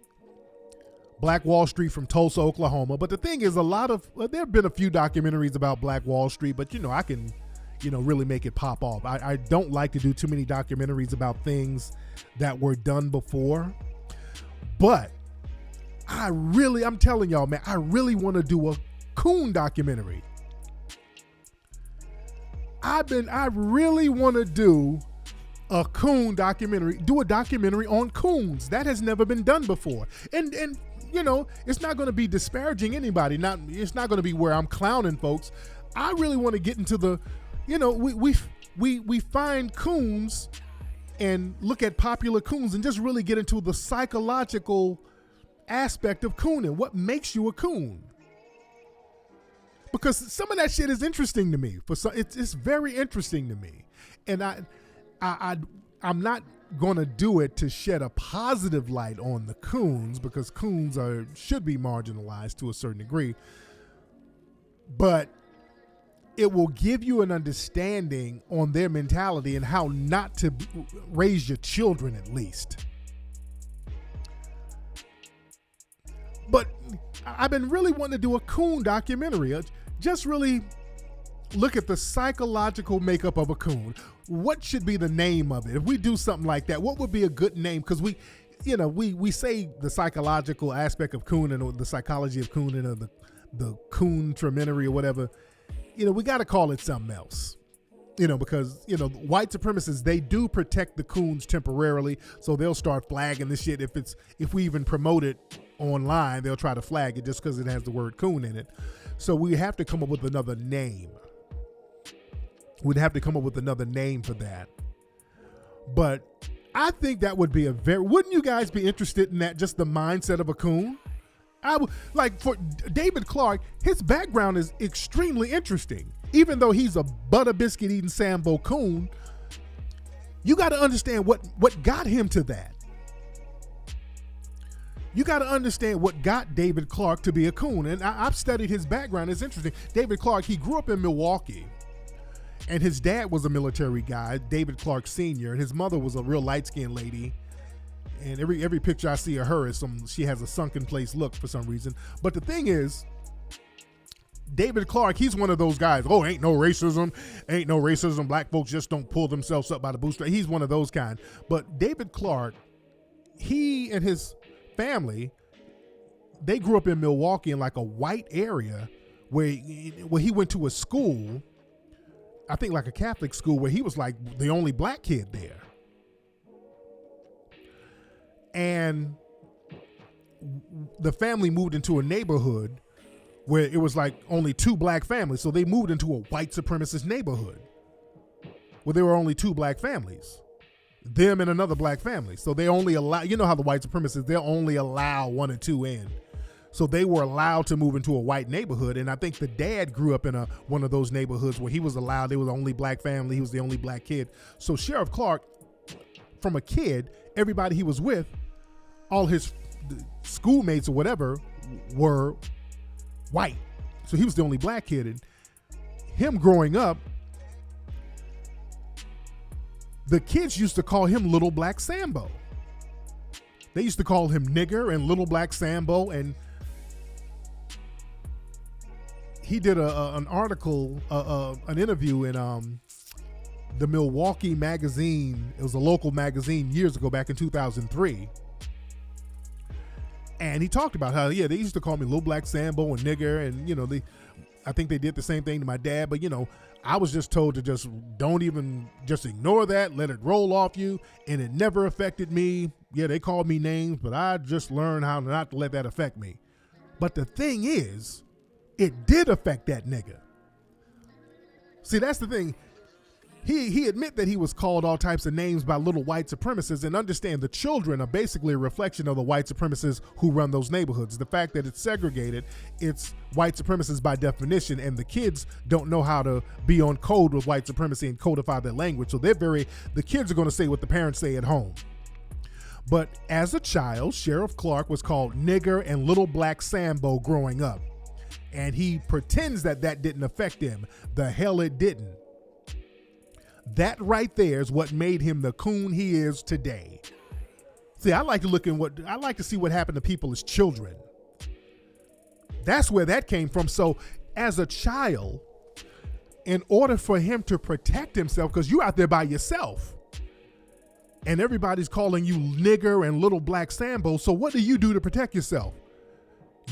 Black Wall Street from Tulsa, Oklahoma. But the thing is, there have been a few documentaries about Black Wall Street, but I can, really make it pop off. I don't like to do too many documentaries about things that were done before. But I'm telling y'all, man, I really want to do a coon documentary. I really want to do a coon documentary, do a documentary on coons. That has never been done before. And it's not going to be disparaging anybody. It's not going to be where I'm clowning folks. I really want to get into the, we find coons and look at popular coons and just really get into the psychological aspect of cooning. What makes you a coon? Because some of that shit is interesting to me. It's very interesting to me, and I'm not going to do it to shed a positive light on the coons, because coons should be marginalized to a certain degree. But it will give you an understanding on their mentality and how not to raise your children, at least. But I've been really wanting to do a coon documentary. Just really look at the psychological makeup of a coon. What should be the name of it? If we do something like that, what would be a good name? Because we say the psychological aspect of cooning, or the psychology of cooning, or the coon trementary or whatever. We got to call it something else. Because white supremacists, they do protect the coons temporarily, so they'll start flagging this shit. If we even promote it online, they'll try to flag it just because it has the word coon in it. So we have to come up with another name. We'd have to come up with another name for that. But I think that would be wouldn't you guys be interested in that, just the mindset of a coon? For David Clark, his background is extremely interesting. Even though he's a butter biscuit eating Sambo coon, you got to understand what got him to that. You got to understand what got David Clark to be a coon. And I've studied his background. It's interesting. David Clark, he grew up in Milwaukee. And his dad was a military guy, David Clark Sr., and his mother was a real light-skinned lady. And every picture I see of her she has a sunken place look for some reason. But the thing is, David Clark, he's one of those guys, ain't no racism. Black folks just don't pull themselves up by the bootstrap. He's one of those kind. But David Clark, he and his family, they grew up in Milwaukee in like a white area where he went to a school, I think like a Catholic school, where he was like the only black kid there. And the family moved into a neighborhood where it was like only two black families. So they moved into a white supremacist neighborhood where there were only two black families, them and another black family. So they only allow, how the white supremacists, they'll only allow one or two in. So they were allowed to move into a white neighborhood. And I think the dad grew up in one of those neighborhoods where he was allowed, they were the only black family. He was the only black kid. So Sheriff Clark, from a kid, everybody he was with, all his schoolmates or whatever were white. So he was the only black kid. And him growing up, the kids used to call him Little Black Sambo. They used to call him nigger and Little Black Sambo. And he did an article, an interview in the Milwaukee magazine. It was a local magazine years ago, back in 2003. And he talked about how, they used to call me Little Black Sambo and nigger. And, I think they did the same thing to my dad. But, I was just told to just just ignore that, let it roll off you. And it never affected me. Yeah, they called me names, but I just learned how not to let that affect me. But the thing is, it did affect that nigga. See, that's the thing. He admit that he was called all types of names by little white supremacists, and understand the children are basically a reflection of the white supremacists who run those neighborhoods. The fact that it's segregated, it's white supremacists by definition, and the kids don't know how to be on code with white supremacy and codify their language. So the kids are going to say what the parents say at home. But as a child, Sheriff Clark was called nigger and Little Black Sambo growing up. And he pretends that didn't affect him. The hell it didn't. That right there is what made him the coon he is today. See, I like to see what happened to people as children. That's where that came from. So as a child, in order for him to protect himself, because you out there by yourself and everybody's calling you nigger and Little Black Sambo. So what do you do to protect yourself?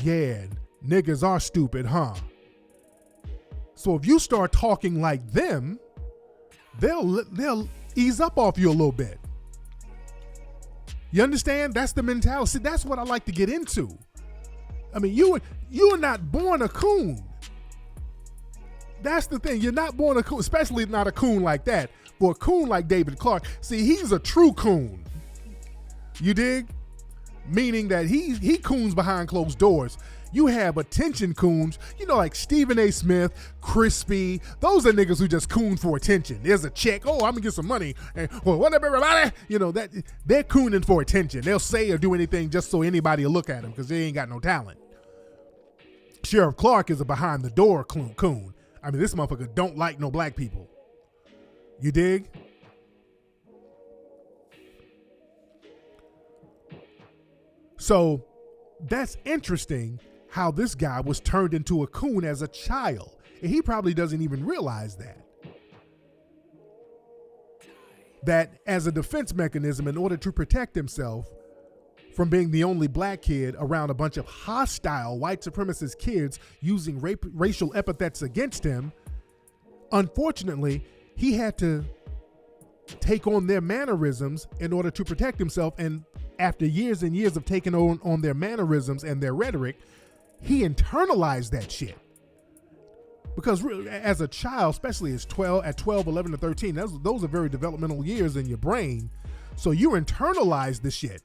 Yeah, niggas are stupid, huh? So if you start talking like them, they'll ease up off you a little bit. You understand? That's the mentality. See, that's what I like to get into. I mean, you are not born a coon. That's the thing. You're not born a coon, especially not a coon like that. For a coon like David Clark, see, he's a true coon. You dig? Meaning that he coons behind closed doors. You have attention coons, like Stephen A. Smith, Crispy. Those are niggas who just coon for attention. There's a check. Oh, I'm gonna get some money. And what up, everybody? That they're cooning for attention. They'll say or do anything just so anybody will look at them because they ain't got no talent. Sheriff Clark is a behind the door coon. I mean, this motherfucker don't like no black people. You dig? So that's interesting how this guy was turned into a coon as a child. And he probably doesn't even realize that. That as a defense mechanism, in order to protect himself from being the only black kid around a bunch of hostile white supremacist kids using racial epithets against him, unfortunately, he had to take on their mannerisms in order to protect himself. And after years and years of taking on their mannerisms and their rhetoric, he internalized that shit. Because really, as a child, especially at 12, 11 to 13, those are very developmental years in your brain. So you internalize the shit.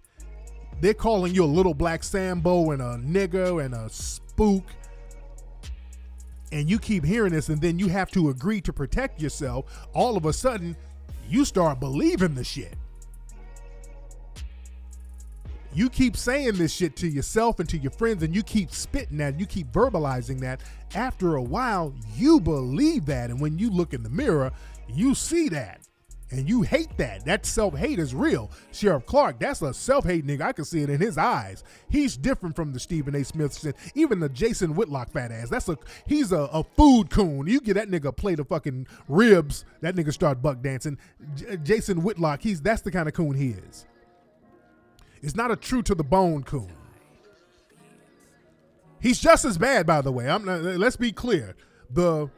They're calling you a Little Black Sambo and a nigger and a spook. And you keep hearing this, and then you have to agree to protect yourself. All of a sudden, you start believing the shit. You keep saying this shit to yourself and to your friends, and you keep spitting that, you keep verbalizing that. After a while, you believe that. And when you look in the mirror, you see that. And you hate that. That self-hate is real. Sheriff Clark, that's a self-hate nigga. I can see it in his eyes. He's different from the Stephen A. Smith shit. Even the Jason Whitlock fat ass. He's a food coon. You get that nigga a plate of fucking ribs, that nigga start buck dancing. Jason Whitlock, that's the kind of coon he is. It's not a true to the bone coon. He's just as bad, by the way. Let's be clear. The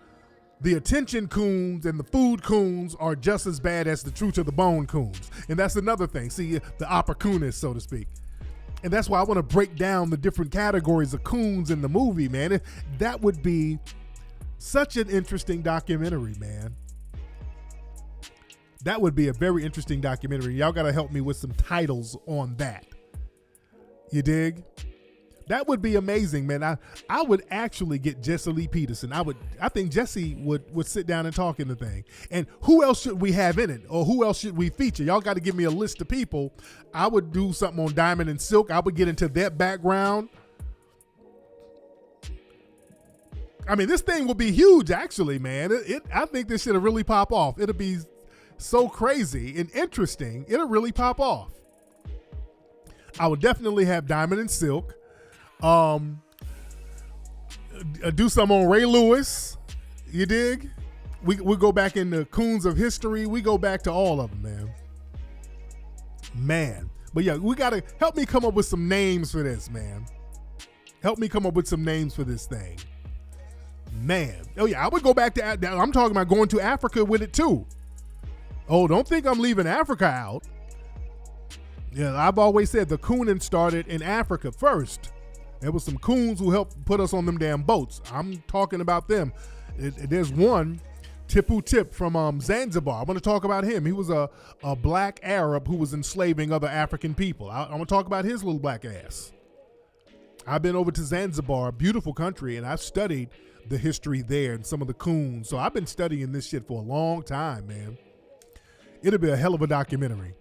attention coons and the food coons are just as bad as the true to the bone coons. And that's another thing. See, the opportunist, so to speak. And that's why I want to break down the different categories of coons in the movie, man. That would be such an interesting documentary, man. That would be a very interesting documentary. Y'all got to help me with some titles on that. You dig? That would be amazing, man. I would actually get Jesse Lee Peterson. I think Jesse would sit down and talk in the thing. And who else should we have in it? Or who else should we feature? Y'all got to give me a list of people. I would do something on Diamond and Silk. I would get into that background. I mean, this thing will be huge, actually, man. I think this shit'll really pop off. It'll be so crazy and interesting. It'll really pop off. I would definitely have Diamond and Silk. do some on Ray Lewis. You dig? We go back in the coons of history. We go back to all of them, man. But yeah, we gotta help me come up with some names for this, man. Help me come up with some names for this thing, man. Oh yeah, I would go back to. I'm talking about going to Africa with it too. Oh, don't think I'm leaving Africa out. Yeah, I've always said the cooning started in Africa first. There was some coons who helped put us on them damn boats. I'm talking about them. There's one, Tipu Tip from Zanzibar. I'm going to talk about him. He was a black Arab who was enslaving other African people. I'm going to talk about his little black ass. I've been over to Zanzibar, beautiful country, and I've studied the history there and some of the coons. So I've been studying this shit for a long time, man. It'll be a hell of a documentary.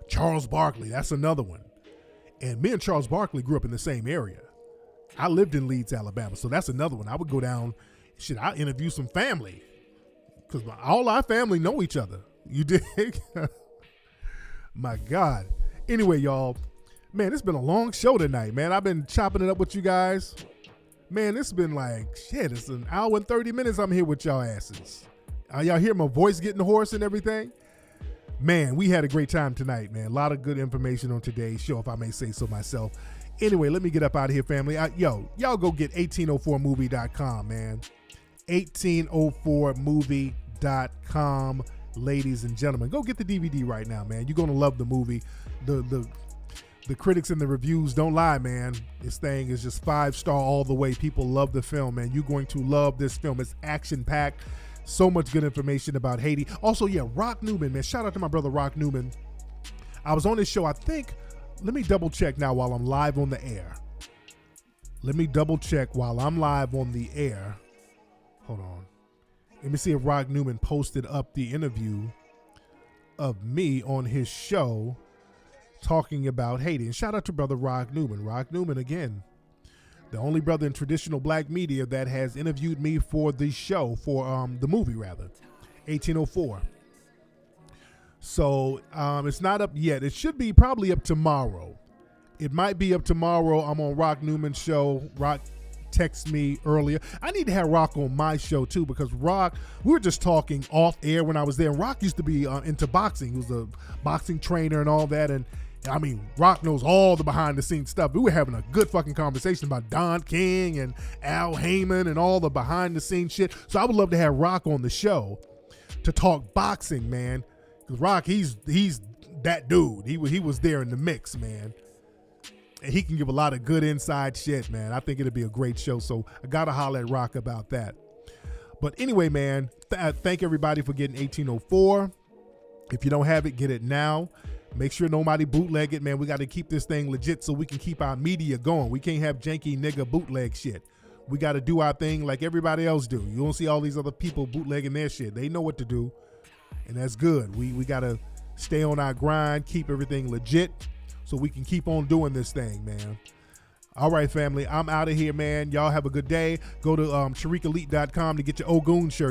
Charles Barkley, that's another one. And me and Charles Barkley grew up in the same area. I lived in Leeds, Alabama, so that's another one. I would go down, I interview some family. Because all our family know each other. You dig? My God. Anyway, y'all, man, it's been a long show tonight, man. I've been chopping it up with you guys. Man, it's been like, shit, it's an hour and 30 minutes I'm here with y'all asses. Y'all hear my voice getting hoarse and everything? Man, we had a great time tonight, man. A lot of good information on today's show, if I may say so myself. Anyway, let me get up out of here, family. Y'all go get 1804movie.com, man. 1804movie.com, ladies and gentlemen. Go get the DVD right now, man. You're going to love the movie. The critics and the reviews don't lie, man. This thing is just 5-star all the way. People love the film, man. You're going to love this film. It's action-packed. So much good information about Haiti. Also, yeah, Rock Newman, man. Shout out to my brother Rock Newman. I was on his show, I think. Let me double check now while I'm live on the air. Let me double check while I'm live on the air. Hold on. Let me see if Rock Newman posted up the interview of me on his show talking about Haiti. And shout out to brother Rock Newman. Rock Newman, again, the only brother in traditional black media that has interviewed me for the show, for the movie rather, 1804. So it's not up yet. It should be probably up tomorrow. It might be up tomorrow. I'm on Rock Newman's show. Rock texted me earlier. I need to have Rock on my show too, because Rock, we were just talking off air when I was there. Rock used to be into boxing. He was a boxing trainer and all that. And I mean, Rock knows all the behind the scenes stuff. We were having a good fucking conversation about Don King and Al Heyman and all the behind the scenes shit. So I would love to have Rock on the show to talk boxing, man. Because Rock, he's that dude. He was there in the mix, man. And he can give a lot of good inside shit, man. I think it'll be a great show. So I got to holler at Rock about that. But anyway, man, thank everybody for getting 1804. If you don't have it, get it now. Make sure nobody bootleg it, man. We got to keep this thing legit so we can keep our media going. We can't have janky nigga bootleg shit. We got to do our thing like everybody else do. You don't see all these other people bootlegging their shit. They know what to do, and that's good. We got to stay on our grind, keep everything legit so we can keep on doing this thing, man. All right, family, I'm out of here, man. Y'all have a good day. Go to TariqElite.com to get your Ogun shirt.